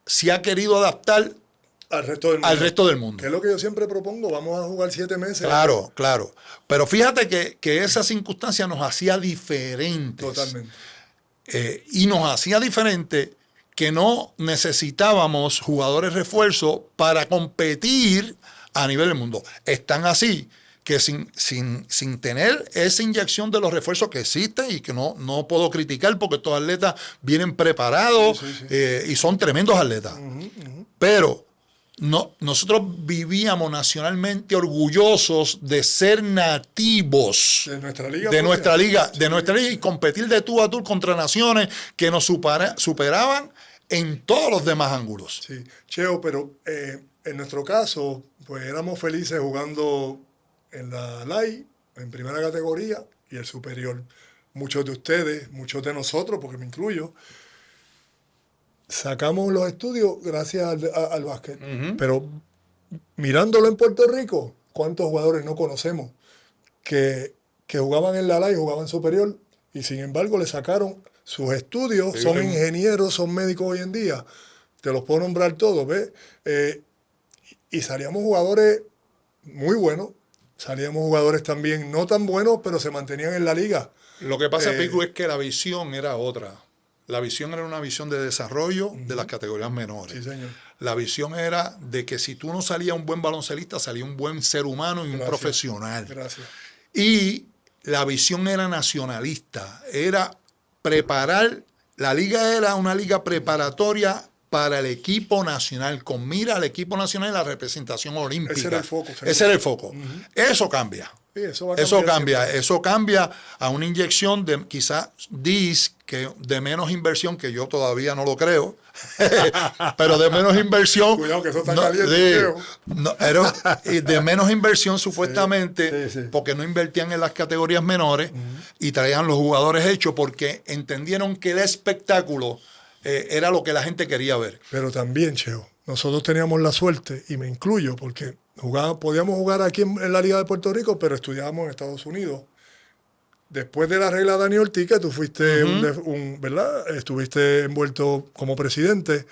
se ha querido adaptar al resto del mundo. Que es lo que yo siempre propongo, vamos a jugar 7 meses. Claro. Pero fíjate que esa circunstancia nos hacía diferentes. Totalmente. Y nos hacía diferente que no necesitábamos jugadores refuerzos para competir a nivel del mundo. Están así que sin tener esa inyección de los refuerzos que existe y que no puedo criticar porque estos atletas vienen preparados y son tremendos atletas. Pero nosotros vivíamos nacionalmente orgullosos de ser nativos de nuestra liga. De nuestra liga y competir de tú a tú contra naciones que nos superaban en todos los demás ángulos. Sí, Cheo, pero en nuestro caso, pues éramos felices jugando en la LAI, en primera categoría y el superior. Muchos de ustedes, muchos de nosotros, porque me incluyo, sacamos los estudios gracias al básquet. Pero mirándolo en Puerto Rico, ¿cuántos jugadores no conocemos que jugaban en la LAI, jugaban superior Y sin embargo le sacaron sus estudios, Sí, son sí. ingenieros, son médicos hoy en día. Te los puedo nombrar todos, ¿ves? Y salíamos jugadores muy buenos. Salíamos jugadores también no tan buenos, pero se mantenían en la liga. Lo que pasa, Eh, Pico, es que la visión era otra. La visión era una visión de desarrollo de las categorías menores. Sí, señor. La visión era de que si tú no salías un buen baloncelista, salía un buen ser humano y un Gracias. profesional. Gracias. Y la visión era nacionalista, era preparar, la liga era una liga preparatoria para el equipo nacional, con mira al equipo nacional y la representación olímpica. Ese era el foco, seguro. Ese era el foco. Eso cambia. Sí, eso va a Eso cambiar cambia, siempre. eso cambia a una inyección de quizás que de menos inversión, que yo todavía no lo creo, pero de menos inversión. Cuidado, que eso está no, caliente, sí, Teo. y de menos inversión supuestamente, sí, sí. porque no invertían en las categorías menores y traían los jugadores hechos porque entendieron que el espectáculo era lo que la gente quería ver. Pero también, Cheo, nosotros teníamos la suerte, y me incluyo, porque podíamos jugar aquí en la Liga de Puerto Rico, pero estudiábamos en Estados Unidos. Después de la regla Dani Ortiz, que tú fuiste ¿verdad? Estuviste envuelto como presidente.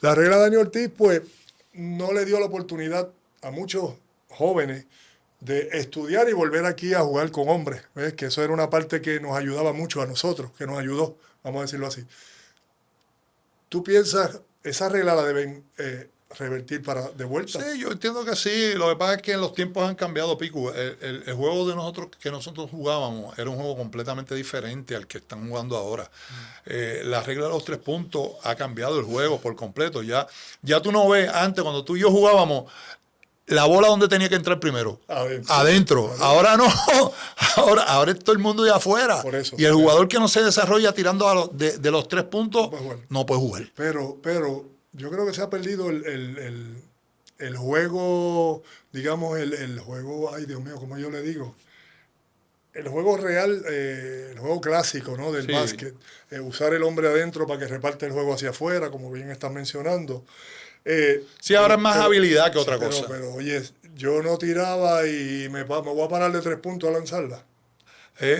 La regla Dani Ortiz, pues, no le dio la oportunidad a muchos jóvenes de estudiar y volver aquí a jugar con hombres. ¿Ves? Que eso era una parte que nos ayudaba mucho a nosotros, que nos ayudó, vamos a decirlo así. ¿Tú piensas, esa regla la deben revertir de vuelta? Sí, yo entiendo que sí. Lo que pasa es que los tiempos han cambiado, Pico. El juego de nosotros que nosotros jugábamos era un juego completamente diferente al que están jugando ahora. La regla de los 3 puntos ha cambiado el juego por completo. Ya tú no ves, antes cuando tú y yo jugábamos, la bola donde tenía que entrar primero. Adentro. Ahora no. Ahora es todo el mundo de afuera. Por eso. Y el jugador que no se desarrolla tirando de los 3 puntos No puede jugar. no puede jugar. Pero yo creo que se ha perdido el juego, digamos, el juego, ay Dios mío, como yo le digo, el juego real, el juego clásico, ¿no? Del Sí. básquet. Usar el hombre adentro para que reparte el juego hacia afuera, como bien estás mencionando. Sí, ahora es más habilidad que otra pero, cosa. Pero, oye, yo no tiraba y me voy a parar de 3 puntos a lanzarla.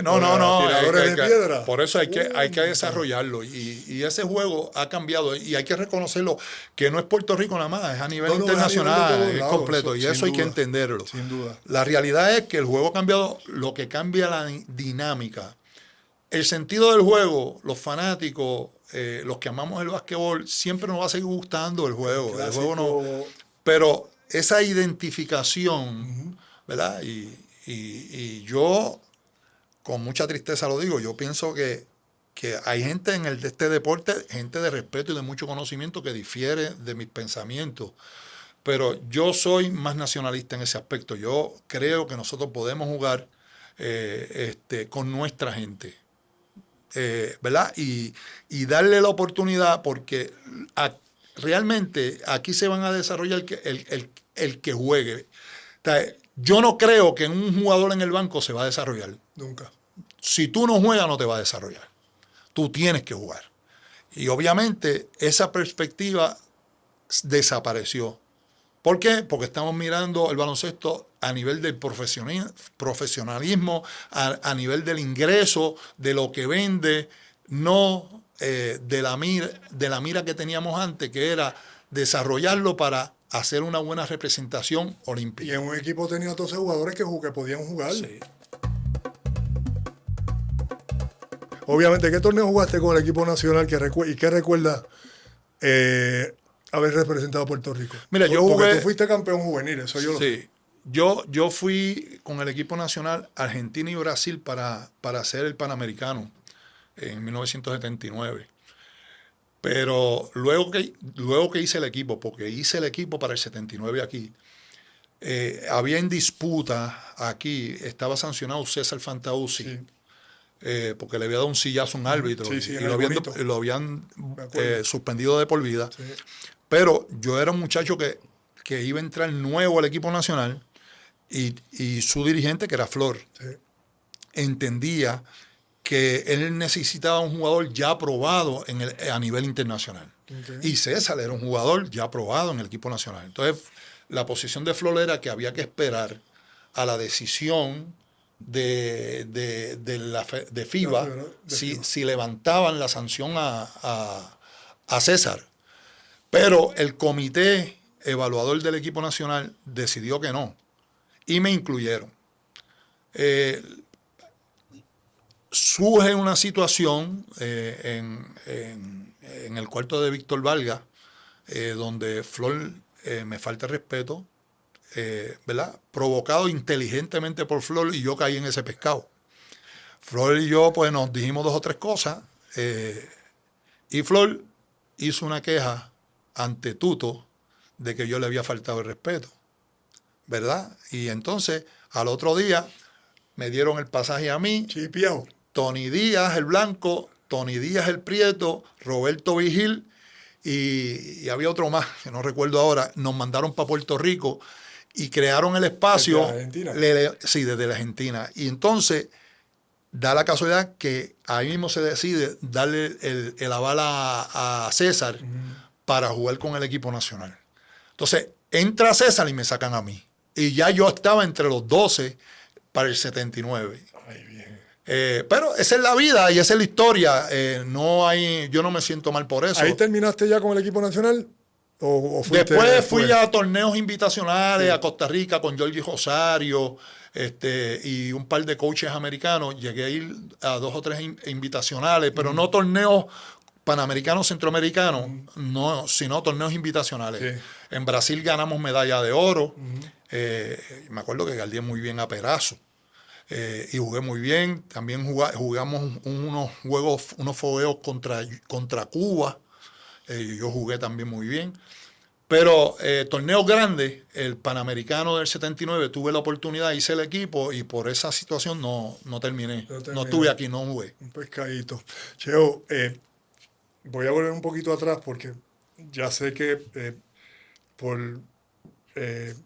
No. Tiradores de piedra. Por eso hay que desarrollarlo. Y ese juego ha cambiado. Y hay que reconocerlo, que no es Puerto Rico nada más, es a nivel No, es a internacional, nivel de todos es lados, completo. Y sin eso hay que duda. entenderlo. Sin duda. La realidad es que el juego ha cambiado, lo que cambia la dinámica. El sentido del juego, los fanáticos, los que amamos el básquetbol, siempre nos va a seguir gustando el juego. El juego no. Pero esa identificación, ¿verdad? Y yo, con mucha tristeza lo digo, yo pienso que hay gente en de este deporte, gente de respeto y de mucho conocimiento que difiere de mis pensamientos. Pero yo soy más nacionalista en ese aspecto. Yo creo que nosotros podemos jugar con nuestra gente. ¿Verdad? Y darle la oportunidad, porque realmente aquí se van a desarrollar el que juegue. O sea, yo no creo que un jugador en el banco se va a desarrollar. Nunca. Si tú no juegas, no te va a desarrollar. Tú tienes que jugar. Y obviamente esa perspectiva desapareció. ¿Por qué? Porque estamos mirando el baloncesto a nivel del profesionalismo, a nivel del ingreso, de lo que vende, no de la mira que teníamos antes, que era desarrollarlo para hacer una buena representación Y olímpica. en un equipo tenía 12 jugadores que podían jugar. Sí. Obviamente, ¿qué torneo jugaste con el equipo nacional y qué recuerdas haber representado a Puerto Rico? Mira, yo Porque jugué. tú fuiste campeón juvenil, eso yo lo sé. Sí. Yo fui con el equipo nacional Argentina y Brasil para hacer el Panamericano en 1979. Pero luego que hice el equipo, porque hice el equipo para el 79 aquí, había en disputa aquí, estaba sancionado César Fantauci, Sí. porque le había dado un sillazo a un árbitro Sí, sí, y en lo el habían, bonito. lo habían Me acuerdo. suspendido de por vida. Sí. Pero yo era un muchacho que iba a entrar nuevo al equipo nacional y su dirigente, que era Flor, Sí. entendía que él necesitaba un jugador ya probado a nivel internacional. Okay. Y César era un jugador ya probado en el equipo nacional. Entonces, la posición de Flor era que había que esperar a la decisión de FIBA si levantaban la sanción a César. Pero el comité evaluador del equipo nacional decidió que no y me incluyeron. Surge una situación en el cuarto de Víctor Valga, donde Flor me falta respeto, ¿verdad? Provocado inteligentemente por Flor, y yo caí en ese pescado. Flor y yo pues nos dijimos 2 o 3 cosas, y Flor hizo una queja ante Tuto de que yo le había faltado el respeto, ¿verdad? Y entonces al otro día me dieron el pasaje a mí, Chipiao. Tony Díaz el blanco, Tony Díaz el prieto, Roberto Vigil y había otro más, que no recuerdo ahora. Nos mandaron para Puerto Rico y crearon el espacio. ¿Desde Argentina? Sí, desde la Argentina. Y entonces da la casualidad que ahí mismo se decide darle el aval a César para jugar con el equipo nacional. Entonces entra César y me sacan a mí. Y ya yo estaba entre los 12 para el 79. Ay, bien. Pero esa es la vida y esa es la historia. Yo no me siento mal por eso. ¿Ahí terminaste ya con el equipo nacional? ¿O fuiste Después fui a torneos invitacionales, sí, a Costa Rica con Jorge Rosario y un par de coaches americanos. Llegué a ir a 2 o 3 invitacionales, pero no torneos panamericanos, centroamericanos, no, sino torneos invitacionales. Sí. En Brasil ganamos medalla de oro. Me acuerdo que guardé muy bien a Perazo. Y jugué muy bien. También jugamos unos fogueos contra Cuba. Yo jugué también muy bien. Pero torneos grandes, el Panamericano del 79, tuve la oportunidad, hice el equipo y por esa situación no terminé. No estuve aquí, no jugué. Un pescadito. Cheo, voy a volver un poquito atrás porque ya sé que por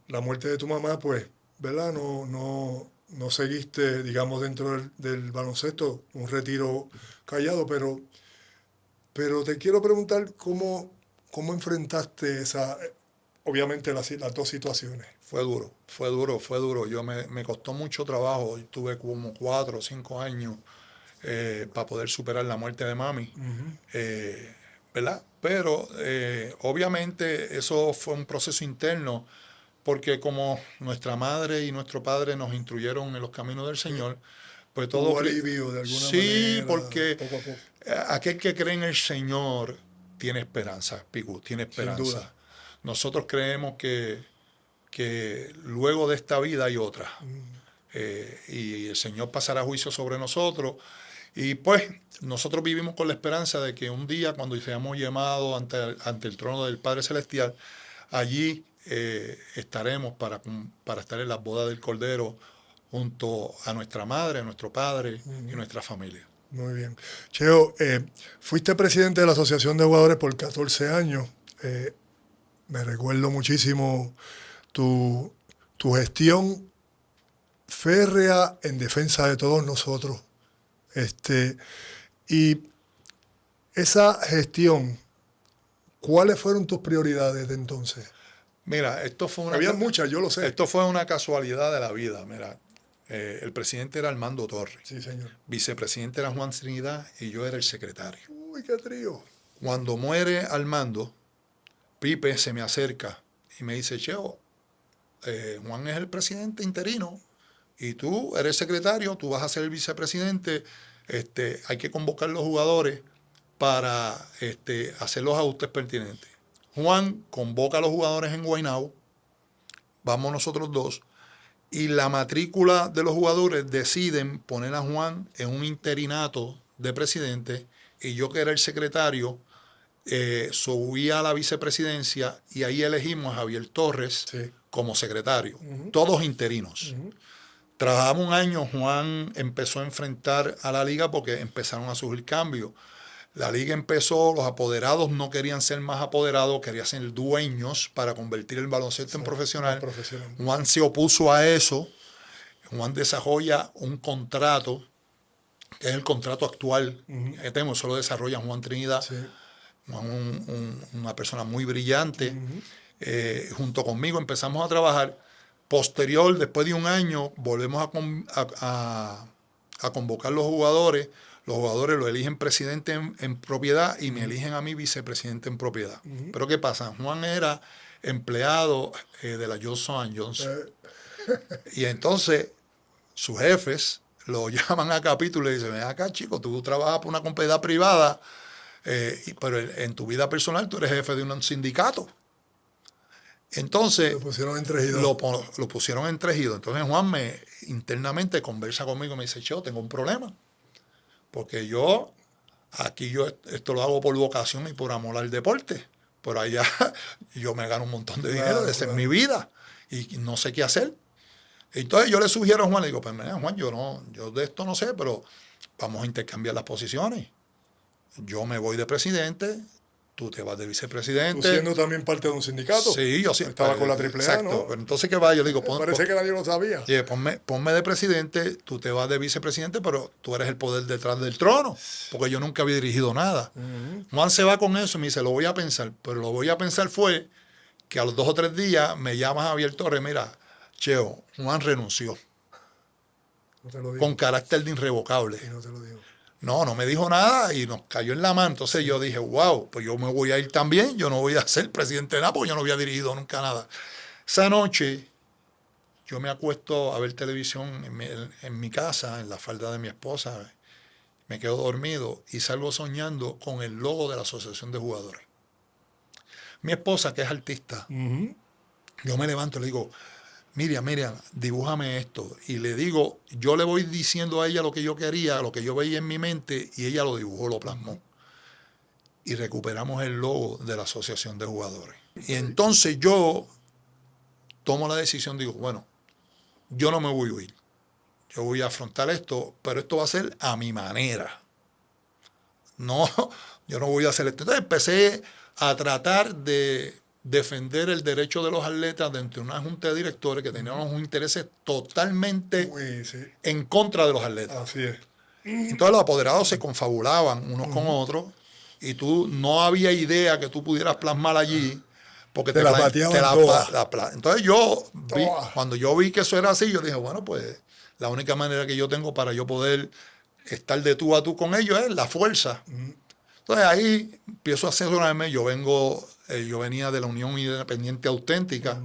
la muerte de tu mamá, pues, ¿verdad? No seguiste, digamos, dentro del baloncesto, un retiro callado, pero te quiero preguntar cómo enfrentaste obviamente las 2 situaciones. Fue duro. Me costó mucho trabajo. Tuve como 4 o 5 años para poder superar la muerte de mami, ¿verdad? Pero obviamente eso fue un proceso interno, porque como nuestra madre y nuestro padre nos instruyeron en los caminos del Señor, pues todo... Hubo alivio de alguna manera. Sí, porque poco a poco. Aquel que cree en el Señor tiene esperanza, Picu, tiene esperanza. Sin duda. Nosotros creemos que luego de esta vida hay otra. Y el Señor pasará juicio sobre nosotros. Y pues nosotros vivimos con la esperanza de que un día, cuando seamos llamados ante el trono del Padre Celestial, allí estaremos para estar en las bodas del Cordero junto a nuestra madre, a nuestro padre y nuestra familia. Muy bien. Cheo, fuiste presidente de la Asociación de Jugadores por 14 años. Me recuerdo muchísimo tu gestión férrea en defensa de todos nosotros. Y esa gestión, ¿cuáles fueron tus prioridades de entonces? Mira, esto fue una... Había muchas, yo lo sé. Esto fue una casualidad de la vida. Mira, el presidente era Armando Torres. Sí, señor. Vicepresidente era Juan Trinidad y yo era el secretario. Uy, qué trío. Cuando muere Armando, Pipe se me acerca y me dice, Cheo, Juan es el presidente interino y tú eres secretario, tú vas a ser el vicepresidente, hay que convocar los jugadores para hacer los ajustes pertinentes. Juan convoca a los jugadores en Guaynabo, vamos nosotros 2, y la matrícula de los jugadores deciden poner a Juan en un interinato de presidente y yo, que era el secretario, subí a la vicepresidencia y ahí elegimos a Javier Torres como secretario, todos interinos. Trabajamos un año, Juan empezó a enfrentar a la liga porque empezaron a surgir cambios. La liga empezó, los apoderados no querían ser más apoderados, querían ser dueños para convertir el baloncesto en profesional. Juan se opuso a eso. Juan desarrolla un contrato, que es el contrato actual que tenemos, eso lo desarrolla Juan Trinidad. Sí. Juan, una persona muy brillante. Junto conmigo empezamos a trabajar, Posterior, después de un año, volvemos a convocar los jugadores. Los jugadores lo eligen presidente en propiedad y me eligen a mí vicepresidente en propiedad. Pero ¿qué pasa? Juan era empleado de la Johnson & Johnson. Y entonces sus jefes lo llaman a capítulo y dicen, ven acá, chico, tú trabajas por una compañía privada, pero en tu vida personal tú eres jefe de un sindicato. Entonces Lo pusieron en Trejido. lo pusieron en Trejido. Entonces Juan internamente conversa conmigo y me dice, yo tengo un problema. Porque yo esto lo hago por vocación y por amor al deporte. Pero allá yo me gano un montón de dinero, esa es mi vida. Y no sé qué hacer. Entonces yo le sugiero a Juan, le digo, pues mira, Juan, yo de esto no sé, pero vamos a intercambiar las posiciones. Yo me voy de presidente, tú te vas de vicepresidente. Tú siendo también parte de un sindicato. Sí, yo sí. Estaba con la AAA, exacto. ¿no? Pero entonces, ¿qué va? Yo digo, Parece que nadie lo sabía. ponme de presidente, tú te vas de vicepresidente, pero tú eres el poder detrás del trono, porque yo nunca había dirigido nada. Juan se va con eso y me dice, lo voy a pensar. Pero lo voy a pensar fue que a los 2 o 3 días me llama Javier Torres, mira, Cheo, Juan renunció No te lo digo. con carácter de irrevocable. Y no te lo digo. No me dijo nada y nos cayó en la mano. Entonces yo dije, wow, pues yo me voy a ir también. Yo no voy a ser presidente de nada porque yo no había dirigido nunca nada. Esa noche yo me acuesto a ver televisión en mi casa, en la falda de mi esposa. Me quedo dormido y salgo soñando con el logo de la Asociación de Jugadores. Mi esposa, que es artista, yo me levanto y le digo, Miriam, dibújame esto. Y le digo, yo le voy diciendo a ella lo que yo quería, lo que yo veía en mi mente, y ella lo dibujó, lo plasmó. Y recuperamos el logo de la Asociación de Jugadores. Y entonces yo tomo la decisión, digo, bueno, yo no me voy a huir. Yo voy a afrontar esto, pero esto va a ser a mi manera. No, yo no voy a hacer esto. Entonces empecé a tratar de defender el derecho de los atletas dentro de una junta de directores que tenían unos intereses totalmente en contra de los atletas. Así es. Entonces los apoderados se confabulaban unos con otros y tú no había idea que tú pudieras plasmar allí porque Te la pateaban todas. Entonces cuando yo vi que eso era así, yo dije, bueno, pues la única manera que yo tengo para yo poder estar de tú a tú con ellos es la fuerza. Entonces ahí empiezo a asesorarme. Yo venía de la Unión Independiente Auténtica,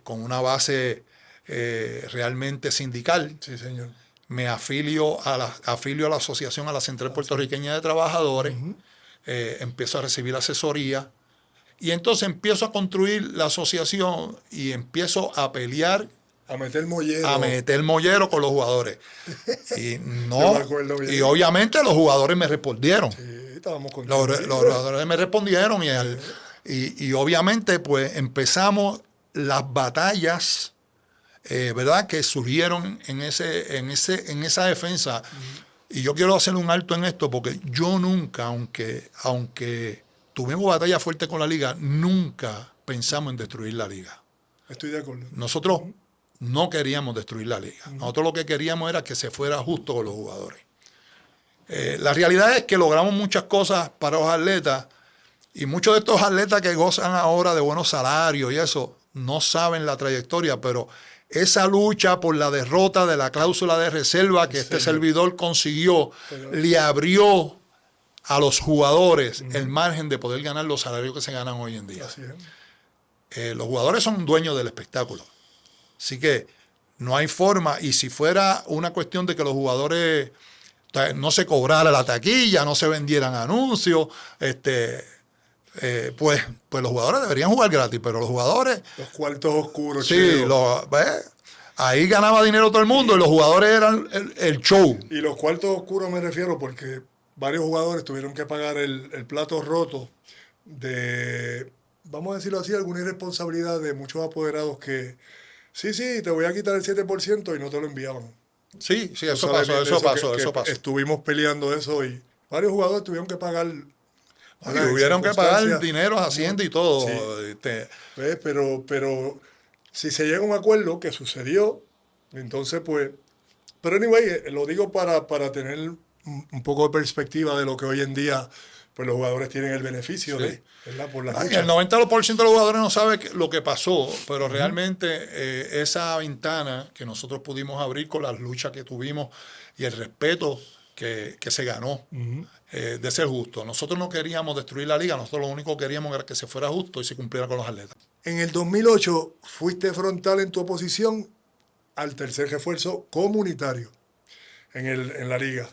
con una base realmente sindical. Sí, señor. Me afilio a la asociación, a la Central Puertorriqueña de Trabajadores. Empiezo a recibir asesoría. Y entonces empiezo a construir la asociación y empiezo a pelear. A meter mollero. A meter mollero con los jugadores. Y Yo me acuerdo bien. y obviamente los jugadores me respondieron. Sí, estábamos Los contentos. jugadores me respondieron y obviamente pues empezamos las batallas, ¿verdad? Que surgieron en esa defensa. Y yo quiero hacer un alto en esto porque yo nunca, aunque tuvimos batalla fuerte con la liga, nunca pensamos en destruir la liga. Estoy de acuerdo. Nosotros no queríamos destruir la liga. Nosotros lo que queríamos era que se fuera justo con los jugadores. La realidad es que logramos muchas cosas para los atletas y muchos de estos atletas que gozan ahora de buenos salarios y eso no saben la trayectoria, pero esa lucha por la derrota de la cláusula de reserva que este servidor consiguió le abrió a los jugadores el margen de poder ganar los salarios que se ganan hoy en día. Así es. Los jugadores son dueños del espectáculo. Así que no hay forma. Y si fuera una cuestión de que los jugadores no se cobrara la taquilla, no se vendieran anuncios, pues los jugadores deberían jugar gratis, pero los jugadores... Los cuartos oscuros. Sí, ahí ganaba dinero todo el mundo y los jugadores eran el show. Y los cuartos oscuros me refiero porque varios jugadores tuvieron que pagar el plato roto de, vamos a decirlo así, alguna irresponsabilidad de muchos apoderados que, sí, te voy a quitar el 7% y no te lo enviaban. Sí, eso Tú sabes bien de pasó. Estuvimos peleando eso y varios jugadores tuvieron que pagar. Tuvieron que pagar dinero a Hacienda y todo. Sí. ¿Ves? Pero si se llega a un acuerdo, que sucedió, entonces pues... Pero anyway, lo digo para tener un poco de perspectiva de lo que hoy en día pues los jugadores tienen el beneficio Sí. de, ¿verdad? Por las Y luchas. el 90% de los jugadores no sabe lo que pasó, pero realmente esa ventana que nosotros pudimos abrir con las luchas que tuvimos y el respeto que se ganó de ser justo. Nosotros no queríamos destruir la liga, nosotros lo único que queríamos era que se fuera justo y se cumpliera con los atletas. En el 2008 fuiste frontal en tu oposición al tercer refuerzo comunitario en la liga.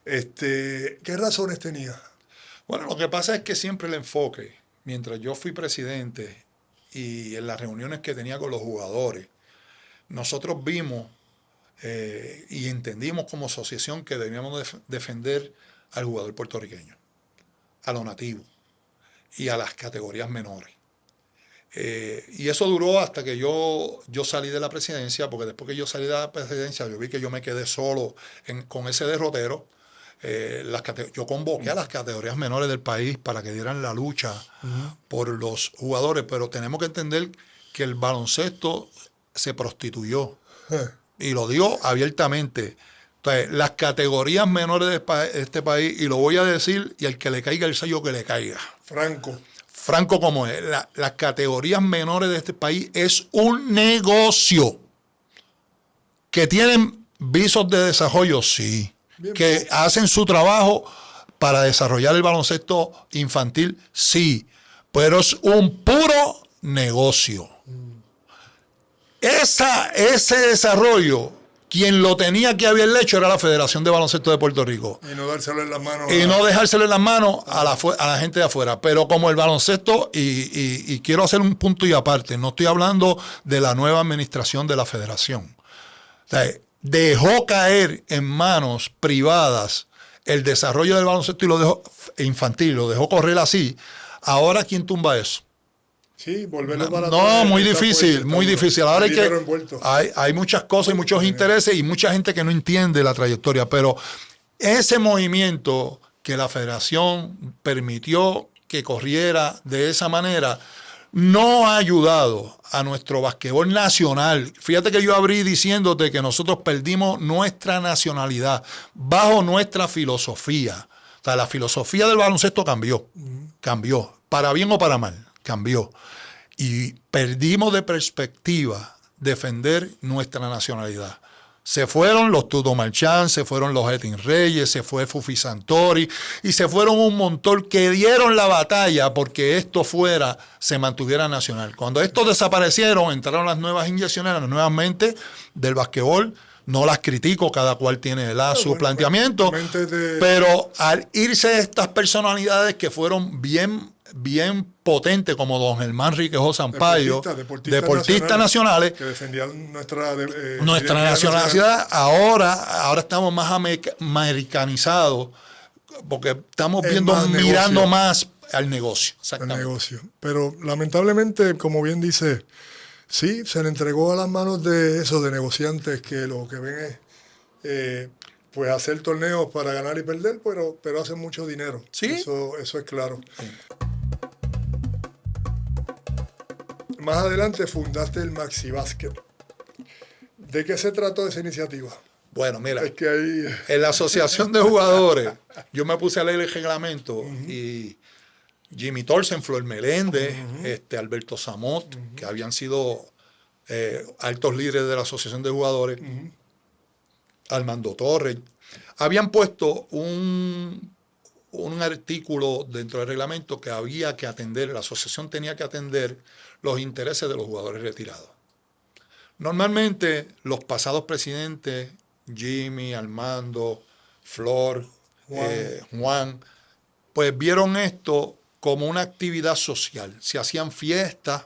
¿Qué razones tenía? Bueno, lo que pasa es que siempre el enfoque, mientras yo fui presidente y en las reuniones que tenía con los jugadores, nosotros vimos y entendimos como asociación que debíamos defender al jugador puertorriqueño, a lo nativo y a las categorías menores. Y eso duró hasta que yo salí de la presidencia, porque después que yo salí de la presidencia, yo vi que yo me quedé solo con ese derrotero. Yo convoqué a las categorías menores del país para que dieran la lucha por los jugadores, pero tenemos que entender que el baloncesto se prostituyó. Y lo digo abiertamente. Entonces, las categorías menores de este país, y lo voy a decir, y al que le caiga el sello que le caiga. Franco como es, las categorías menores de este país es un negocio. Que tienen visos de desarrollo, sí. Bien, que hacen su trabajo para desarrollar el baloncesto infantil, sí. Pero es un puro negocio. Ese desarrollo, quien lo tenía que haber hecho era la Federación de Baloncesto de Puerto Rico. Y no dárselo en las manos. Y no dejárselo en las manos a la gente de afuera. Pero como el baloncesto, y quiero hacer un punto y aparte, no estoy hablando de la nueva administración de la federación. O sea, dejó caer en manos privadas el desarrollo del baloncesto y lo dejó infantil, lo dejó correr así. Ahora, ¿quién tumba eso? Sí, volverlo para no, muy difícil, muy difícil. Ahora hay muchas cosas y muchos intereses y mucha gente que no entiende la trayectoria, pero ese movimiento que la federación permitió que corriera de esa manera no ha ayudado a nuestro basquetbol nacional. Fíjate que yo abrí diciéndote que nosotros perdimos nuestra nacionalidad bajo nuestra filosofía. O sea, la filosofía del baloncesto cambió, para bien o para mal, cambió. Y perdimos de perspectiva defender nuestra nacionalidad. Se fueron los Tudo Marchán, se fueron los Etin Reyes, se fue Fufi Santori y se fueron un montón que dieron la batalla porque esto se mantuviera nacional. Cuando estos desaparecieron, entraron las nuevas inyecciones, las nuevas mentes del basquetbol. No las critico, cada cual tiene su planteamiento, pero al irse estas personalidades que fueron bien potentes, como don Germán Riquejo Sampaio, deportistas nacionales, que defendían nuestra nacionalidad, ahora estamos más americanizados, porque estamos mirando más al negocio. Al negocio. Pero lamentablemente, como bien dice, sí, se le entregó a las manos de negociantes que lo que ven es pues hacer torneos para ganar y perder, pero hacen mucho dinero. ¿Sí? Eso es claro. Sí. Más adelante fundaste el Maxi Basket. ¿De qué se trató esa iniciativa? Bueno, mira, en la asociación de jugadores, yo me puse a leer el reglamento y Jimmy Torsen, Flor Meléndez, Alberto Samot, que habían sido altos líderes de la asociación de jugadores, Armando Torres, habían puesto un artículo dentro del reglamento que había que atender, la asociación tenía que atender los intereses de los jugadores retirados. Normalmente los pasados presidentes, Jimmy, Armando, Flor, Juan, pues vieron esto como una actividad social. Se hacían fiestas,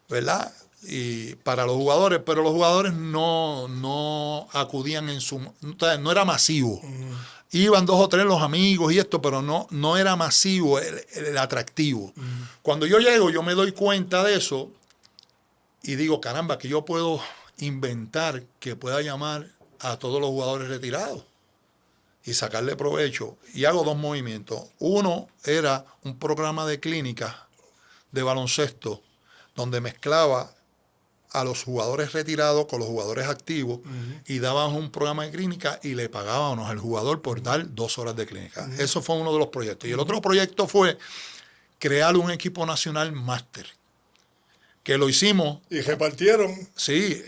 ¿verdad? Y para los jugadores, pero los jugadores no acudían no era masivo. Iban 2 o 3 los amigos y esto, pero no era masivo el atractivo. Cuando yo llego, yo me doy cuenta de eso y digo, caramba, que yo puedo inventar que pueda llamar a todos los jugadores retirados y sacarle provecho. Y hago 2 movimientos. Uno era un programa de clínica de baloncesto donde mezclaba a los jugadores retirados con los jugadores activos y dábamos un programa de clínica y le pagábamos al jugador por dar 2 horas de clínica. Eso fue uno de los proyectos. Y el otro proyecto fue crear un equipo nacional máster, que lo hicimos. Y repartieron. Sí,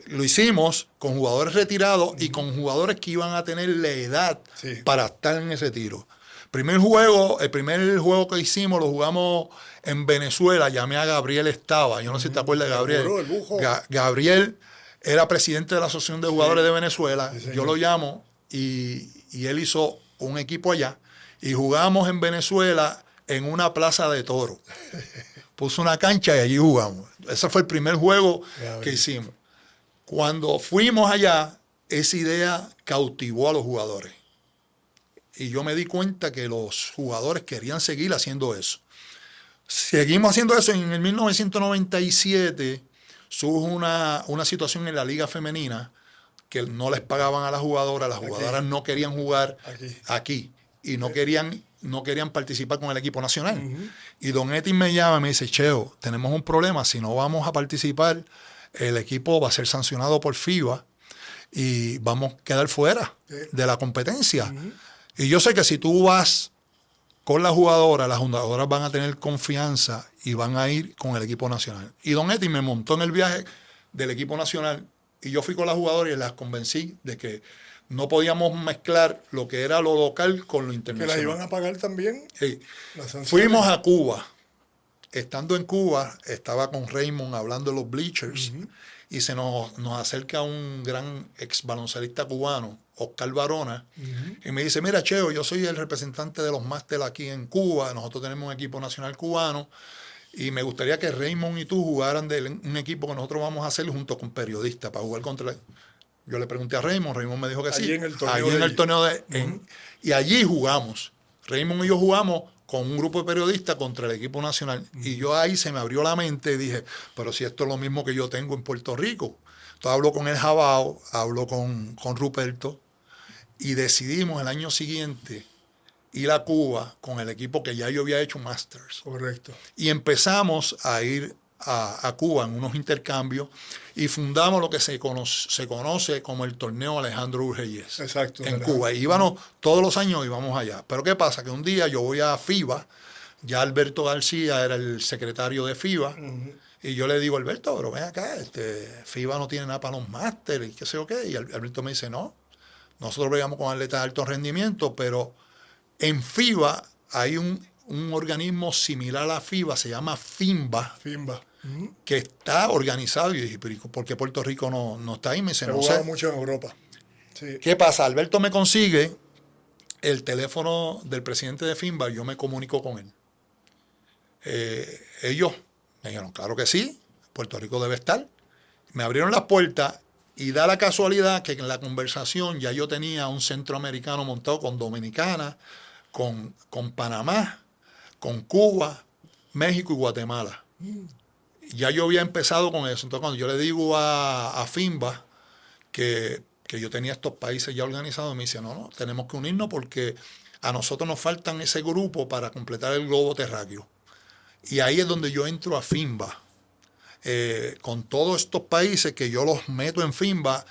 lo hicimos con jugadores retirados y con jugadores que iban a tener la edad para estar en ese tiro. El primer juego que hicimos lo jugamos en Venezuela. Llamé a Gabriel Estaba. Yo no sé si te acuerdas de Gabriel. El bujo. Gabriel era presidente de la Asociación de Jugadores de Venezuela. Yo lo llamo y él hizo un equipo allá. Y jugamos en Venezuela en una plaza de toros. Puso una cancha y allí jugamos. Ese fue el primer juego que hicimos. Cuando fuimos allá, esa idea cautivó a los jugadores. Y yo me di cuenta que los jugadores querían seguir haciendo eso. Seguimos haciendo eso. En el 1997 surge una situación en la liga femenina que no les pagaban a las jugadoras no querían jugar aquí y no querían participar con el equipo nacional. Y Don Etis me llama y me dice, Cheo, tenemos un problema, si no vamos a participar, el equipo va a ser sancionado por FIBA y vamos a quedar fuera de la competencia. Y yo sé que si tú vas con las jugadoras van a tener confianza y van a ir con el equipo nacional. Y Don Etis me montó en el viaje del equipo nacional y yo fui con las jugadoras y las convencí de que no podíamos mezclar lo que era lo local con lo internacional. ¿Que las iban a pagar también? Sí. Fuimos a Cuba. Estando en Cuba, estaba con Raymond hablando de los bleachers y se nos acerca un gran ex baloncelista cubano, Oscar Barona, y me dice, mira, Cheo, yo soy el representante de los máster aquí en Cuba, nosotros tenemos un equipo nacional cubano y me gustaría que Raymond y tú jugaran de un equipo que nosotros vamos a hacer junto con periodistas para jugar contra él. Yo le pregunté a Raymond me dijo que sí. Allí en el torneo y allí jugamos. Raymond y yo jugamos con un grupo de periodistas contra el equipo nacional. Y yo ahí se me abrió la mente y dije, pero si esto es lo mismo que yo tengo en Puerto Rico. Entonces hablo con el Jabao, hablo con Ruperto y decidimos el año siguiente ir a Cuba con el equipo que ya yo había hecho Masters. Correcto. Y empezamos a ir a Cuba en unos intercambios y fundamos lo que se conoce como el torneo Alejandro Urgellés. Exacto. En Cuba. Y íbamos, todos los años íbamos allá. Pero ¿qué pasa? Que un día yo voy a FIBA, ya Alberto García era el secretario de FIBA, y yo le digo, Alberto, pero ven acá, FIBA no tiene nada para los másteres y qué sé yo qué. Y Alberto me dice, no, nosotros bregamos con atletas de alto rendimiento, pero en FIBA hay un organismo similar a FIBA, se llama FIMBA, que está organizado. Y dije, ¿pero por qué Puerto Rico no está ahí? Me dice, no sé. Mucho en Europa. Sí. ¿Qué pasa? Alberto me consigue el teléfono del presidente de FIMBA y yo me comunico con él. Ellos me dijeron, claro que sí, Puerto Rico debe estar. Me abrieron las puertas y da la casualidad que en la conversación ya yo tenía un centroamericano montado con Dominicana, con Panamá, con Cuba, México y Guatemala. Ya yo había empezado con eso. Entonces, cuando yo le digo a FIMBA que yo tenía estos países ya organizados, me dice, no, tenemos que unirnos porque a nosotros nos faltan ese grupo para completar el globo terráqueo. Y ahí es donde yo entro a FIMBA. Con todos estos países que yo los meto en FIMBA,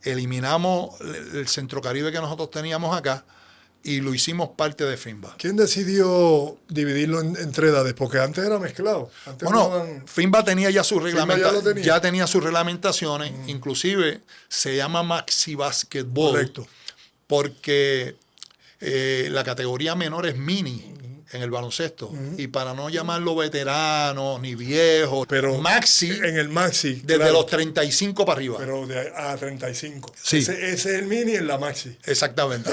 eliminamos el Centrocaribe que nosotros teníamos acá y lo hicimos parte de FIMBA. ¿Quién decidió dividirlo entre edades? Porque antes era mezclado. Antes FIMBA tenía ya sus reglamentaciones. Ya tenía sus reglamentaciones. Inclusive se llama Maxi Basketball. Correcto. Porque la categoría menor es mini en el baloncesto. Y para no llamarlo veterano ni viejo, pero Maxi. En el Maxi. Desde los 35 para arriba. Pero a 35. Sí. Ese es el mini en la Maxi. Exactamente.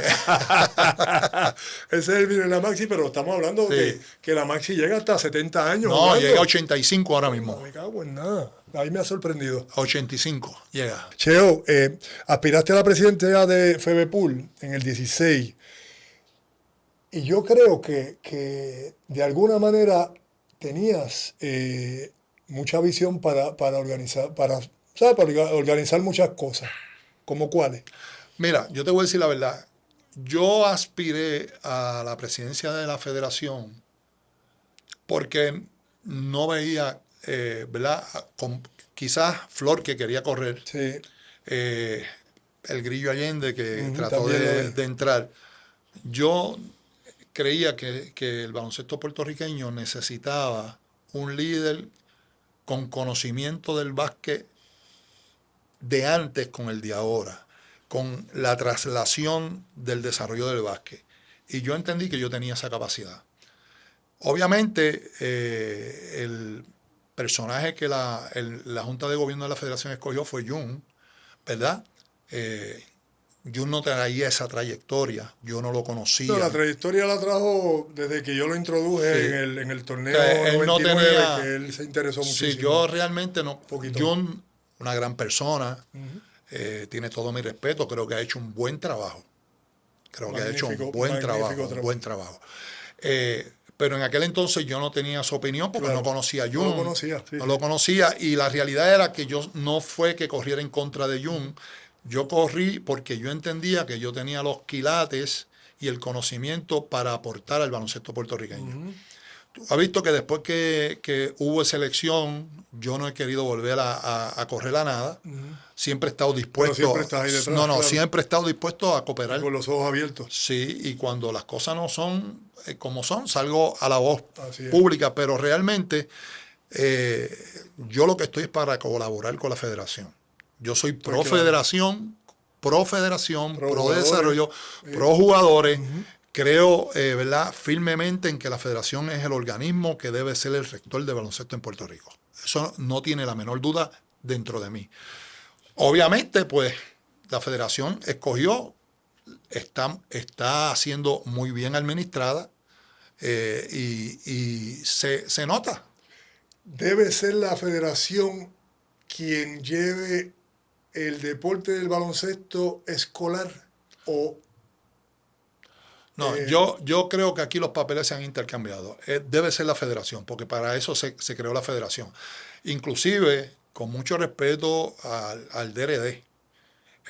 Ese es el mini en la Maxi, pero estamos hablando de que la Maxi llega hasta 70 años. No, jugando. llega a 85 ahora mismo. No me cago en nada. Ahí me ha sorprendido. 85 llega. Cheo, aspiraste a la presidencia de FEBEPUL en el 16. Y yo creo que de alguna manera tenías mucha visión para organizar, para organizar muchas cosas. ¿Cómo cuáles? Mira, yo te voy a decir la verdad. Yo aspiré a la presidencia de la federación porque no veía, ¿verdad?, quizás Flor, que quería correr, Sí. el Grillo Allende, que trató también lo vi. de entrar. Yo creía que el baloncesto puertorriqueño necesitaba un líder con conocimiento del básquet de antes con el de ahora, con la traslación del desarrollo del básquet. Y yo entendí que yo tenía esa capacidad. Obviamente, el personaje que la Junta de Gobierno de la Federación escogió fue Jun, ¿verdad? Jun no traía esa trayectoria, yo no lo conocía. No, la trayectoria la trajo desde que yo lo introduje Sí. en el torneo Él 99, no tenía, que él se interesó muchísimo. sí, yo realmente no. Poquito. Jun, una gran persona, tiene todo mi respeto, creo que ha hecho un buen trabajo. Creo que ha hecho un buen trabajo. Pero en aquel entonces yo no tenía su opinión porque no conocía a Jun. No lo conocía, sí. No lo conocía, y la realidad era que yo no fue que corriera en contra de Jun. Yo corrí porque yo entendía que yo tenía los quilates y el conocimiento para aportar al baloncesto puertorriqueño. Tú has visto que después que hubo esa elección, yo no he querido volver a correr a nada. Siempre he estado dispuesto. Pero siempre estás ahí detrás, claro. Siempre he estado dispuesto a cooperar. Con los ojos abiertos. Sí, y cuando las cosas no son como son, salgo a la voz Así es. pública, pero realmente yo lo que estoy es para colaborar con la federación. Yo soy pro federación, pro desarrollo, pro jugadores. Creo, ¿verdad?, firmemente en que la federación es el organismo que debe ser el rector de baloncesto en Puerto Rico. Eso no tiene la menor duda dentro de mí. Obviamente, pues, la federación escogió, está siendo muy bien administrada, y se nota. Debe ser la federación quien lleve el deporte del baloncesto escolar o... No, yo creo que aquí los papeles se han intercambiado. Debe ser la federación, porque para eso se creó la federación. Inclusive, con mucho respeto al DRD,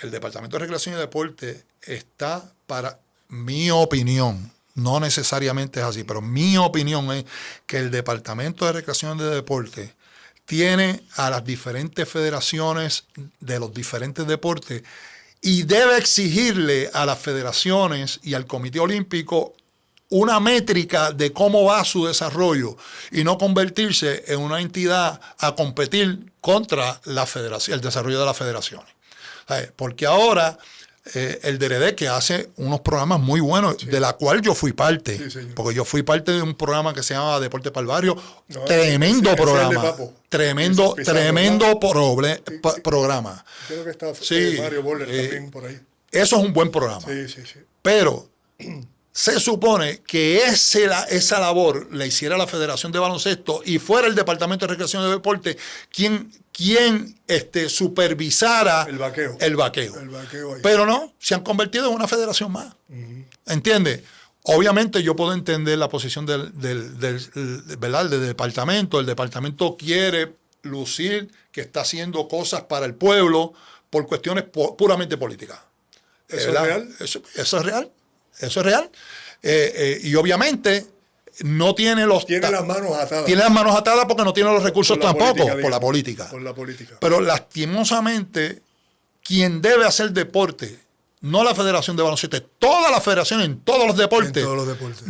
el Departamento de Recreación y Deporte está, para mi opinión, no necesariamente es así, pero mi opinión es que el Departamento de Recreación y Deporte tiene a las diferentes federaciones de los diferentes deportes y debe exigirle a las federaciones y al Comité Olímpico una métrica de cómo va su desarrollo y no convertirse en una entidad a competir contra la federación, el desarrollo de las federaciones. Porque ahora el DRD, que hace unos programas muy buenos, de la cual yo fui parte, porque yo fui parte de un programa que se llama Deporte para el Barrio, tremendo programa, tremendo programa. Creo que está Mario Boller también por ahí. Eso es un buen programa. Sí. Pero se supone que esa labor la hiciera la Federación de Baloncesto y fuera el Departamento de Recreación y Deporte quien supervisara el vaqueo. Pero no, se han convertido en una federación más. ¿Entiendes? Obviamente yo puedo entender la posición del departamento. El departamento quiere lucir que está haciendo cosas para el pueblo por cuestiones puramente políticas. ¿Eso es real? Eso es real. Y obviamente no tiene Tiene las manos atadas. Tiene las manos atadas porque no tiene los recursos tampoco, por la política. Pero lastimosamente, quien debe hacer deporte, no la Federación de Baloncesto, todas las federaciones en todos los deportes,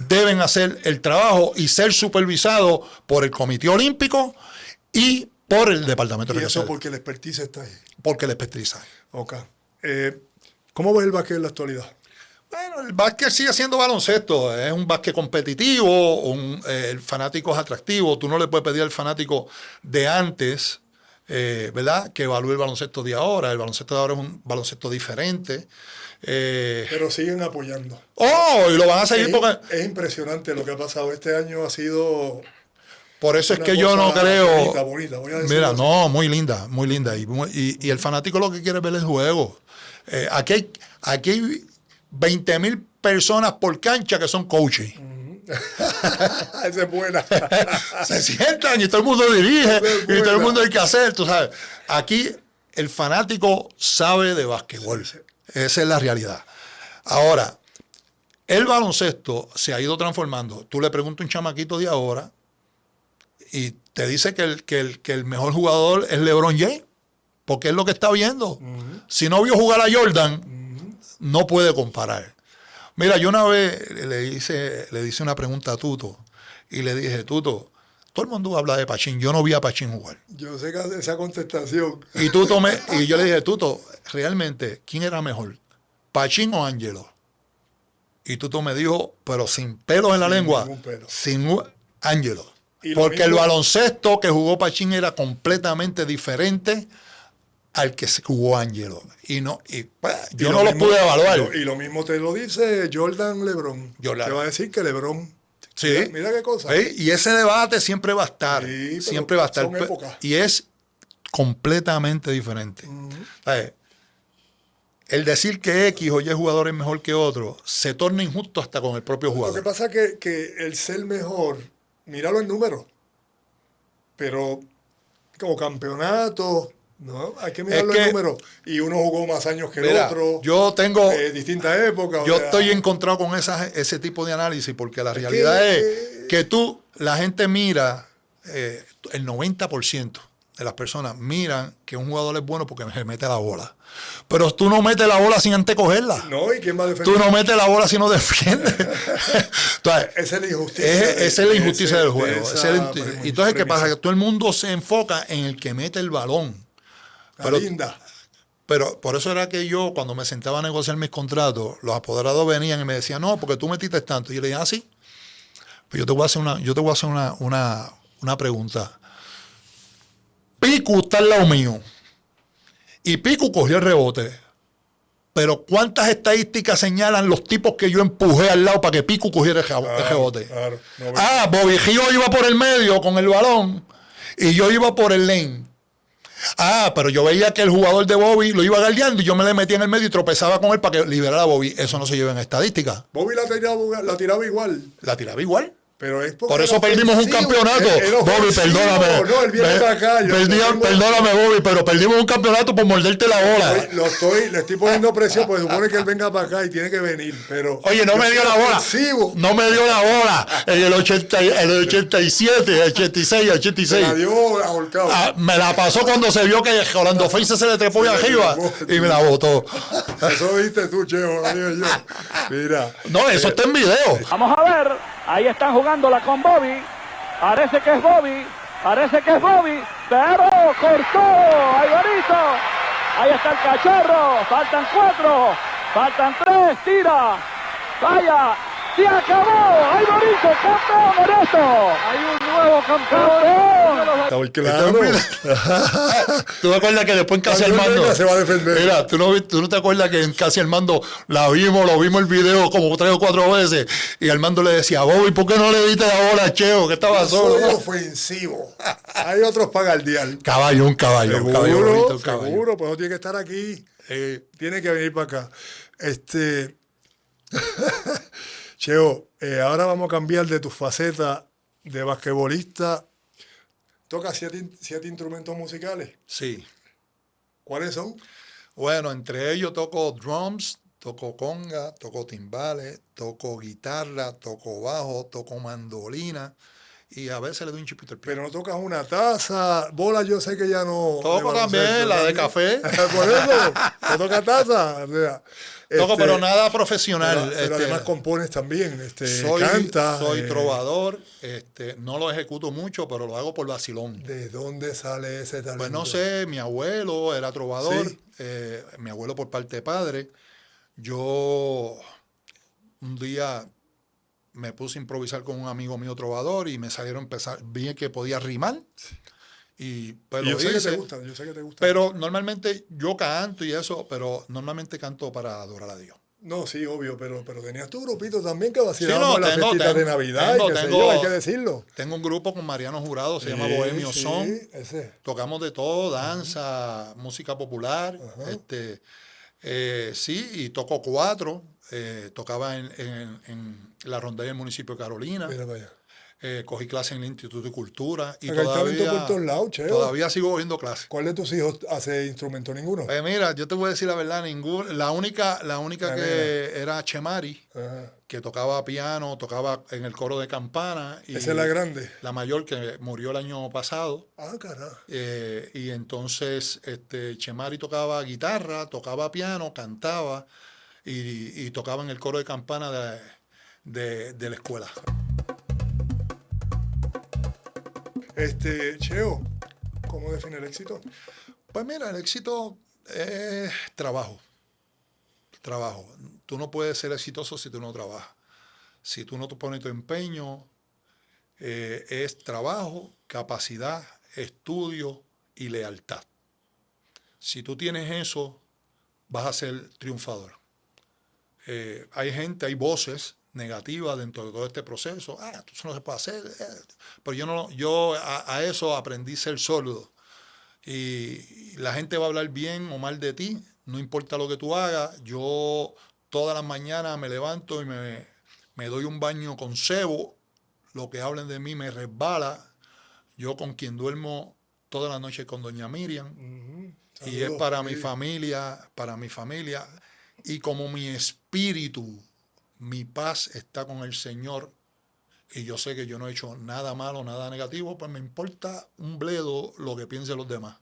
deben hacer el trabajo y ser supervisados por el Comité Olímpico y por el Departamento de Recreación. ¿Y eso porque la expertise está ahí? Porque la expertise está ahí. Ok. ¿Cómo ves el básquet en la actualidad? Bueno, el básquet sigue siendo baloncesto, es un básquet competitivo, el fanático es atractivo, tú no le puedes pedir al fanático de antes, ¿verdad?, que evalúe el baloncesto de ahora. El baloncesto de ahora es un baloncesto diferente. Pero siguen apoyando. Y lo van a seguir porque... Es impresionante lo que ha pasado. Este año ha sido... Por eso es que yo no creo... Bonita, voy a decirlo. Mira, no, muy linda. Y el fanático lo que quiere es ver el juego. Aquí hay 20,000 personas por cancha que son coaches. Esa es buena. Se sientan y todo el mundo dirige y todo el mundo hay que hacer, tú sabes. Aquí el fanático sabe de básquetbol. Esa es la realidad. Ahora, el baloncesto se ha ido transformando. Tú le preguntas a un chamaquito de ahora y te dice que el mejor jugador es LeBron James, porque es lo que está viendo. Si no vio jugar a Jordan, no puede comparar. Mira, yo una vez le hice una pregunta a Tuto y le dije, Tuto, todo el mundo habla de Pachín, yo no vi a Pachín jugar. Yo sé que esa contestación. Y yo le dije, Tuto, realmente, ¿quién era mejor? ¿Pachín o Ángelo? Y Tuto me dijo, pero sin pelos en la lengua, ningún pelo. sin Ángelo. Y lo Porque el mismo- baloncesto que jugó Pachín era completamente diferente al que se jugó Ángelo. Yo Y no lo mismo- pude evaluar. Y lo mismo te lo dice Jordan LeBron. Jordan. Te va a decir que LeBron. Sí. Mira qué cosa. Sí, y ese debate siempre va a estar. Sí, pero Siempre va a estar. son épocas. Y es completamente diferente. ¿Sabes? El decir que X o Y jugador es mejor que otro se torna injusto hasta con el propio Lo que jugador. pasa es que el ser mejor, míralo en números. Pero como campeonato, ¿no? Hay que mirarlo en números. Y uno jugó más años que el Mira, otro. yo tengo. Distintas épocas. Yo o sea, estoy encontrado con ese tipo de análisis porque la realidad es que la gente mira, el 90% de las personas miran que un jugador es bueno porque se mete la bola. Pero tú no metes la bola sin antes cogerla. No, ¿y quién va a defender? Tú no metes la bola si no defiendes. Entonces, Esa es la injusticia. esa es la injusticia del juego. esa Esa es la injusticia. premisa. Entonces, ¿qué pasa? Que todo el mundo se enfoca en el que mete el balón. La linda. Pero por eso era que yo, cuando me sentaba a negociar mis contratos, los apoderados venían y me decían, no, porque tú metiste tanto. Y yo le dije, sí. Pues yo te voy a hacer una pregunta. Pico está al lado mío. Y Pico cogió el rebote. Pero ¿cuántas estadísticas señalan los tipos que yo empujé al lado para que Pico cogiera el rebote? Claro, no, Bobby Gio iba por el medio con el balón y yo iba por el lane. Pero yo veía que el jugador de Bobby lo iba guardiando y yo me le metía en el medio y tropezaba con él para que liberara a Bobby. Eso no se lleva en estadística. Bobby la tiraba igual. La tiraba igual. Pero es Por eso perdimos un campeonato. Bobby, perdóname. No, él viene para acá. Perdóname, Bobby, pero perdimos un campeonato por morderte la bola. Le estoy poniendo presión porque supone que él venga para acá y tiene que venir. Pero Oye, no me dio la bola. Ofensivo. No me dio la bola. En el 87, el 86, el 86. La dio ahorcado. Me la pasó cuando se vio que Orlando Feinstein se le trepó ahí arriba y me la botó. Eso lo viste tú, Cheo, lo digo yo. Mira. No, eso está en video. Vamos a ver. Ahí están jugándola con Bobby. Parece que es Bobby. Pero cortó. Alvarito. Ahí está el cachorro. Faltan 4. Faltan 3. Tira. Vaya. Se acabó. Alvarito, campeón de esto. Hay un nuevo campeón. Claro. ¿Tú te acuerdas que después en Casi Armando se va a defender. Mira, ¿tú no te acuerdas que en Casi Armando lo vimos el video como 3 o 4 veces y Armando le decía, Bobby, ¿por qué no le diste la bola a Cheo? Que estaba solo. Soy ofensivo. Hay otros para guardiar. Un caballo. Seguro, pues no tiene que estar aquí. Tiene que venir para acá. Cheo, ahora vamos a cambiar de tu faceta de basquetbolista. ¿Tocas 7 instrumentos musicales? Sí. ¿Cuáles son? Bueno, entre ellos toco drums, toco conga, toco timbales, toco guitarra, toco bajo, toco mandolina y a veces le doy un chipito al pie. Pero no tocas una taza, bola yo sé que ya no... Toco también, la de café. Por eso, no toca taza. O sea, Toco, pero nada profesional. Pero además compones también, soy cantas. Soy trovador, no lo ejecuto mucho, pero lo hago por vacilón. ¿De dónde sale ese talento? Pues no sé, mi abuelo era trovador, ¿Sí? mi abuelo por parte de padre. Yo un día me puse a improvisar con un amigo mío trovador y me salieron vi que podía rimar. Pues yo lo sé que hice. te gusta. Pero normalmente yo canto y eso, pero normalmente canto para adorar a Dios. No, sí, obvio, pero tenías tu grupito también que vacilaba en las tengo, fiestitas de Navidad y qué sé yo, hay que decirlo. Tengo un grupo con Mariano Jurado, se llama Bohemio Son. Ese. Tocamos de todo, danza, música popular. Sí, y toco 4. Tocaba en la rondalla del municipio de Carolina. Mira para allá. Cogí clases en el Instituto de Cultura y Acá hay talento por todos lados, Cheo. todavía sigo cogiendo clases. ¿Cuál de tus hijos hace instrumento? Ninguno. Mira, yo te voy a decir la verdad, la única que era Chemari, Ajá. que tocaba piano, tocaba en el coro de campana. Y Esa es la grande. la mayor, que murió el año pasado. Ah, carajo. Y entonces Chemari tocaba guitarra, tocaba piano, cantaba y tocaba en el coro de campana de la escuela. Cheo, ¿cómo define el éxito? Pues mira, el éxito es trabajo. Trabajo. Tú no puedes ser exitoso si tú no trabajas. Si tú no te pones tu empeño, es trabajo, capacidad, estudio y lealtad. Si tú tienes eso, vas a ser triunfador. Hay voces negativas dentro de todo este proceso. Eso no se puede hacer. Pero yo a eso aprendí a ser sordo. Y la gente va a hablar bien o mal de ti, no importa lo que tú hagas. Yo todas las mañanas me levanto y me doy un baño con sebo. Lo que hablen de mí me resbala. Yo con quien duermo toda la noche con doña Miriam. Y es para mi familia. Y como mi espíritu, mi paz está con el Señor, y yo sé que yo no he hecho nada malo, nada negativo, pues me importa un bledo lo que piensen los demás.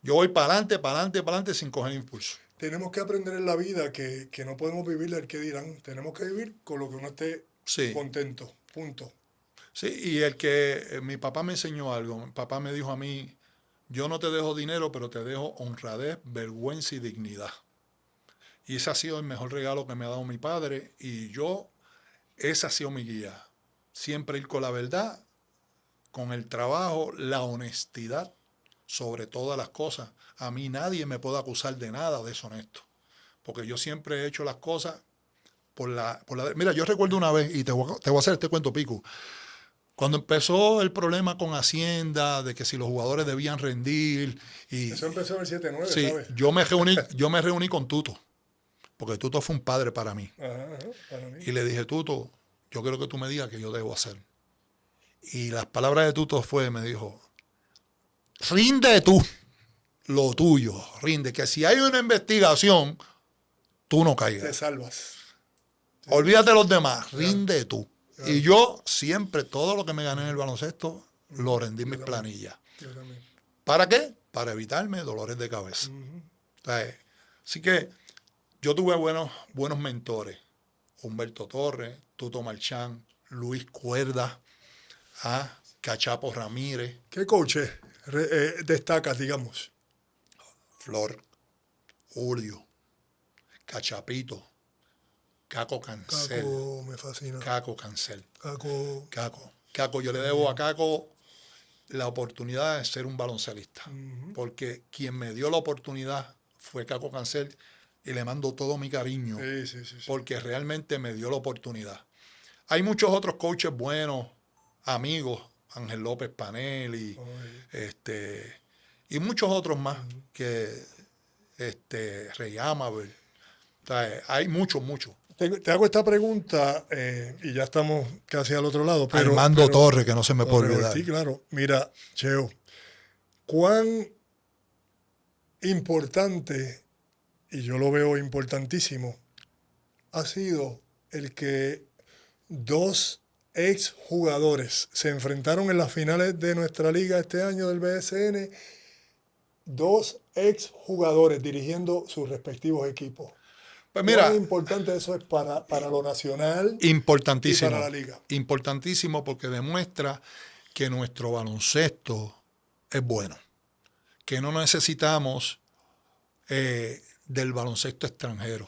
Yo voy para adelante sin coger impulso. Tenemos que aprender en la vida que no podemos vivir del que dirán. Tenemos que vivir con lo que uno esté contento. Punto. Sí, y mi papá me enseñó algo. Mi papá me dijo a mí, yo no te dejo dinero, pero te dejo honradez, vergüenza y dignidad. Y ese ha sido el mejor regalo que me ha dado mi padre. Y esa ha sido mi guía. Siempre ir con la verdad, con el trabajo, la honestidad, sobre todas las cosas. A mí nadie me puede acusar de nada deshonesto. Porque yo siempre he hecho las cosas por la... Mira, yo recuerdo una vez, y te voy a hacer este cuento pico. Cuando empezó el problema con Hacienda, de que si los jugadores debían rendir... Eso empezó en el 7-9, sí, ¿sabes? yo me reuní con Tuto. Porque Tuto fue un padre para mí. Ajá, para mí. Y le dije, Tuto, yo quiero que tú me digas qué yo debo hacer. Y las palabras de Tuto me dijo, rinde tú lo tuyo, rinde, que si hay una investigación, tú no Te caigas. salvas. Olvídate de los demás, rinde tú. Y yo siempre, todo lo que me gané en el baloncesto, lo rendí en mis planillas. Yo también. ¿Para qué? Para evitarme dolores de cabeza. Así que yo tuve buenos mentores. Humberto Torres, Tuto Marchán, Luis Cuerda, Cachapo Ramírez. ¿Qué coaches destacas, digamos? Flor, Julio, Cachapito, Caco Cancel. Caco me fascina. Caco Cancel. Caco. Yo le debo a Caco la oportunidad de ser un baloncelista. Porque quien me dio la oportunidad fue Caco Cancel y le mando todo mi cariño. Sí. Porque realmente me dio la oportunidad. Hay muchos otros coaches buenos, amigos, Ángel López Panelli, y muchos otros más, que Rey Amabel. O sea, hay muchos. Te hago esta pregunta, y ya estamos casi al otro lado. Pero, Armando Torres, que no se me puede olvidar. Sí, claro. Mira, Cheo, cuán importante, y yo lo veo importantísimo, ha sido el que dos exjugadores se enfrentaron en las finales de nuestra liga este año del BSN, dos exjugadores dirigiendo sus respectivos equipos. Pues mira, ¿cuán importante eso es para lo nacional importantísimo, y para la liga? Importantísimo, porque demuestra que nuestro baloncesto es bueno, que no necesitamos del baloncesto extranjero.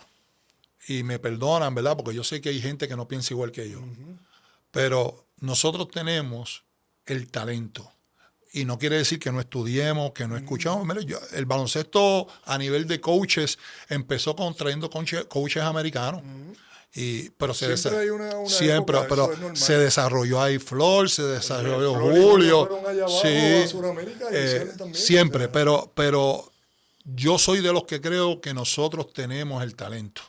Y me perdonan, ¿verdad? Porque yo sé que hay gente que no piensa igual que yo. Pero nosotros tenemos el talento. Y no quiere decir que no estudiemos, que no escuchamos. Mira, el baloncesto a nivel de coaches empezó trayendo coaches americanos. Pero siempre hay una siempre, época, pero se desarrolló ahí Flor, se desarrolló Flor Julio. A Sudamérica, también, siempre, o sea. pero yo soy de los que creo que nosotros tenemos el talento.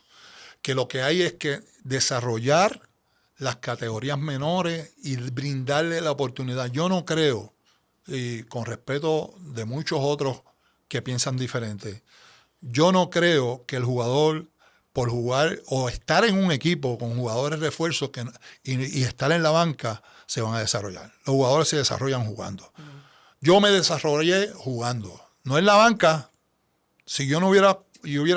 Que lo que hay es que desarrollar las categorías menores y brindarle la oportunidad. Yo no creo, y con respeto de muchos otros que piensan diferente, yo no creo que el jugador, por jugar o estar en un equipo con jugadores refuerzos y estar en la banca, se van a desarrollar. Los jugadores se desarrollan jugando. Yo me desarrollé jugando. No en la banca. Si yo no hubiera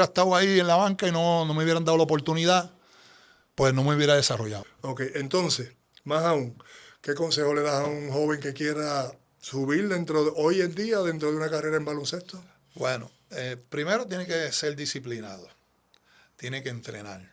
estado ahí en la banca y no me hubieran dado la oportunidad, pues no me hubiera desarrollado. Ok, entonces, más aún, ¿qué consejo le das a un joven que quiera subir hoy en día dentro de una carrera en baloncesto? Bueno, primero tiene que ser disciplinado, tiene que entrenar,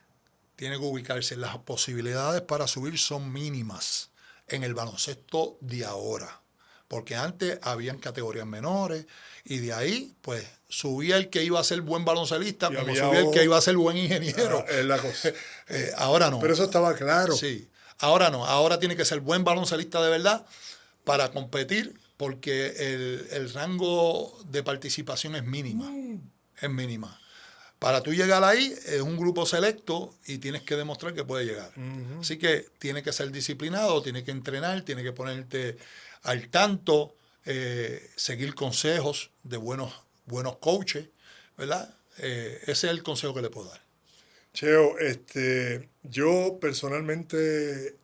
tiene que ubicarse. Las posibilidades para subir son mínimas en el baloncesto de ahora, porque antes habían categorías menores y de ahí, pues, subía el que iba a ser buen baloncelista, Y como subía el que iba a ser buen ingeniero. Es la cosa. Ahora no. Pero eso estaba claro. Sí, ahora no. Ahora tiene que ser buen baloncelista de verdad para competir, porque el rango de participación es mínima. Es mínima. Para tú llegar ahí, es un grupo selecto y tienes que demostrar que puedes llegar. Así que tiene que ser disciplinado, tiene que entrenar, tiene que ponerte al tanto, seguir consejos de buenos coaches, ¿verdad? Ese es el consejo que le puedo dar. Cheo, yo personalmente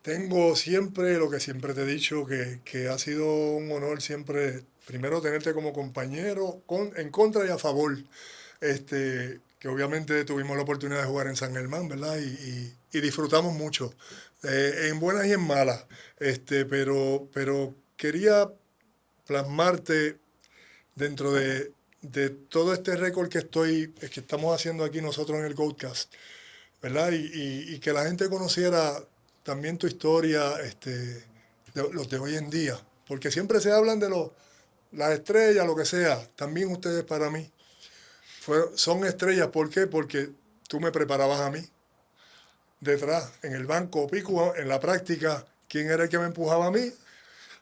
tengo siempre lo que siempre te he dicho, que ha sido un honor siempre, primero tenerte como compañero, en contra y a favor, que obviamente tuvimos la oportunidad de jugar en San Germán, ¿verdad? Y disfrutamos mucho, en buenas y en malas, pero quería plasmarte dentro de todo este récord que estamos haciendo aquí nosotros en el Goatcast, ¿verdad? Y que la gente conociera también tu historia, los de hoy en día, porque siempre se hablan de las estrellas, lo que sea. También ustedes para mí son estrellas. ¿Por qué? Porque tú me preparabas a mí detrás, en el banco, pico, en la práctica. ¿Quién era el que me empujaba a mí?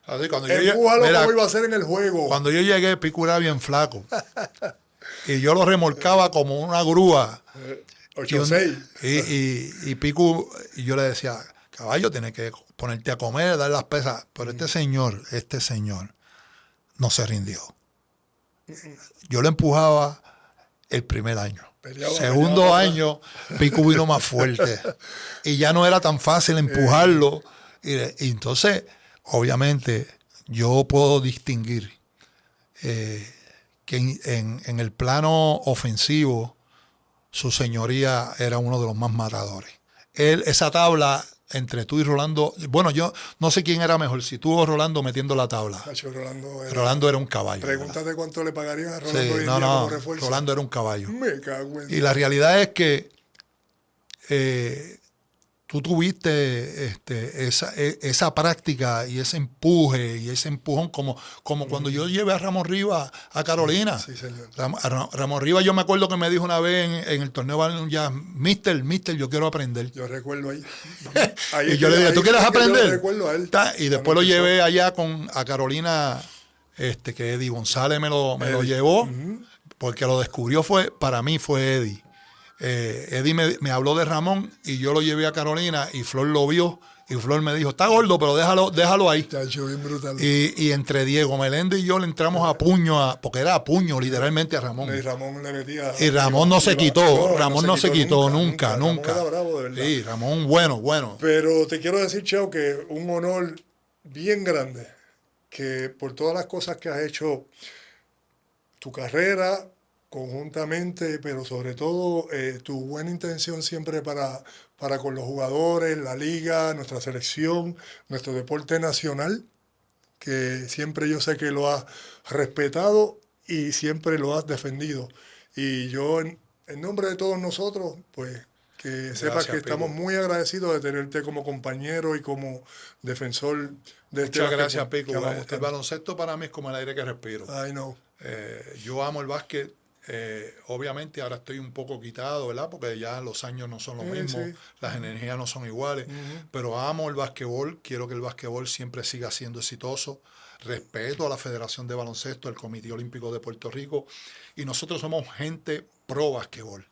Así, cuando Empújalo mira, como iba a ser en el juego. Cuando yo llegué, Pico era bien flaco. Y yo lo remolcaba como una grúa. 8-6. Y Pico, y yo le decía, caballo, tienes que ponerte a comer, dar las pesas. Pero este señor no se rindió. Yo lo empujaba el primer año. Segundo año, Pico vino más fuerte. Y ya no era tan fácil empujarlo. Y entonces, obviamente, yo puedo distinguir que en el plano ofensivo, su señoría era uno de los más matadores. Esa tabla entre tú y Rolando, bueno, yo no sé quién era mejor, si tú o Rolando metiendo la tabla. Rolando era un caballo. Pregúntate, ¿verdad? Cuánto le pagarían a Rolando Sí, hoy en día como refuerzo. Rolando era un caballo. Me cago en... Y la realidad es que tú tuviste esa práctica y ese empuje y ese empujón como cuando yo llevé a Ramón Rivas a Carolina. Sí, señor. Ramón Rivas, yo me acuerdo que me dijo una vez en el torneo ya, Mister, yo quiero aprender. Yo recuerdo ahí. Y yo le dije, ¿tú quieres aprender? Yo recuerdo a él. Y después lo llevé allá a Carolina, que Eddie González me lo llevó, porque lo descubrió para mí fue Eddie. Eddie me habló de Ramón y yo lo llevé a Carolina y Flor lo vio y Flor me dijo, está gordo, pero déjalo ahí. Chacho, bien brutal. Y entre Diego Meléndez y yo le entramos a puño, porque era a puño literalmente a Ramón. Y Ramón le metía... Y Ramón no se quitó, Ramón no se quitó nunca. Ramón era bravo, de verdad. Sí, Ramón bueno. Pero te quiero decir, Cheo, que un honor bien grande, que por todas las cosas que has hecho, tu carrera conjuntamente, pero sobre todo tu buena intención siempre para con los jugadores, la liga, nuestra selección, nuestro deporte nacional, que siempre yo sé que lo has respetado y siempre lo has defendido. Y yo, en nombre de todos nosotros, pues que sepas que estamos muy agradecidos de tenerte como compañero y como defensor de este Muchas gracias, Pico. El El baloncesto para mí es como el aire que respiro. I know. Yo amo el básquet. Obviamente ahora estoy un poco quitado, ¿verdad? Porque ya los años no son los mismos, sí. las energías no son iguales, pero amo el básquetbol, quiero que el básquetbol siempre siga siendo exitoso, respeto a la Federación de Baloncesto, el Comité Olímpico de Puerto Rico, y nosotros somos gente pro basquetbol.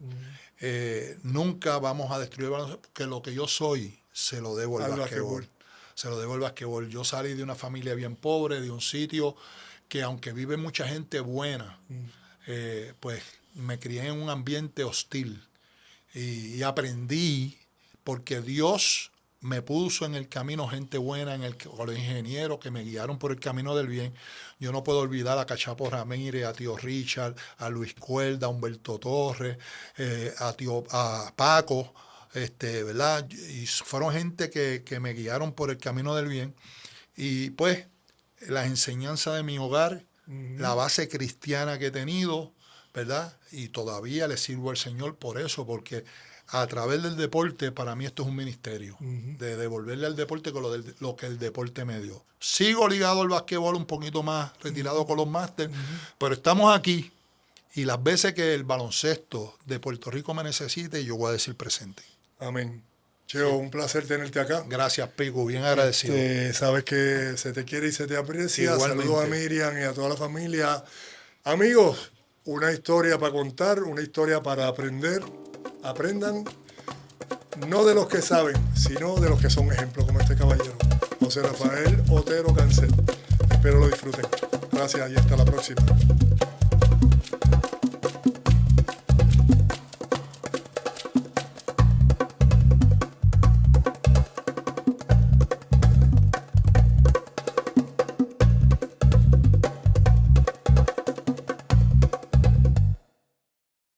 Nunca vamos a destruir el baloncesto, porque lo que yo soy se lo debo al basquetbol. Se lo debo al basquetbol. Yo salí de una familia bien pobre, de un sitio que aunque vive mucha gente buena, pues me crié en un ambiente hostil y aprendí, porque Dios me puso en el camino gente buena, con los ingenieros que me guiaron por el camino del bien. Yo no puedo olvidar a Cachapo Ramírez, a tío Richard, a Luis Cuerda, a Humberto Torres, a Paco, ¿verdad? Y fueron gente que me guiaron por el camino del bien. Y pues las enseñanzas de mi hogar, la base cristiana que he tenido, ¿verdad? Y todavía le sirvo al Señor por eso, porque a través del deporte, para mí esto es un ministerio, de devolverle al deporte con lo que el deporte me dio. Sigo ligado al basquetbol un poquito más, retirado con los máster, pero estamos aquí, y las veces que el baloncesto de Puerto Rico me necesite, yo voy a decir presente. Amén. Cheo, un placer tenerte acá. Gracias, Pico, bien agradecido. Sabes que se te quiere y se te aprecia. Igualmente. Saludos a Miriam y a toda la familia. Amigos, una historia para contar, una historia para aprender. Aprendan no de los que saben, sino de los que son ejemplos, como este caballero, José Rafael Otero Cancel. Espero lo disfruten. Gracias y hasta la próxima.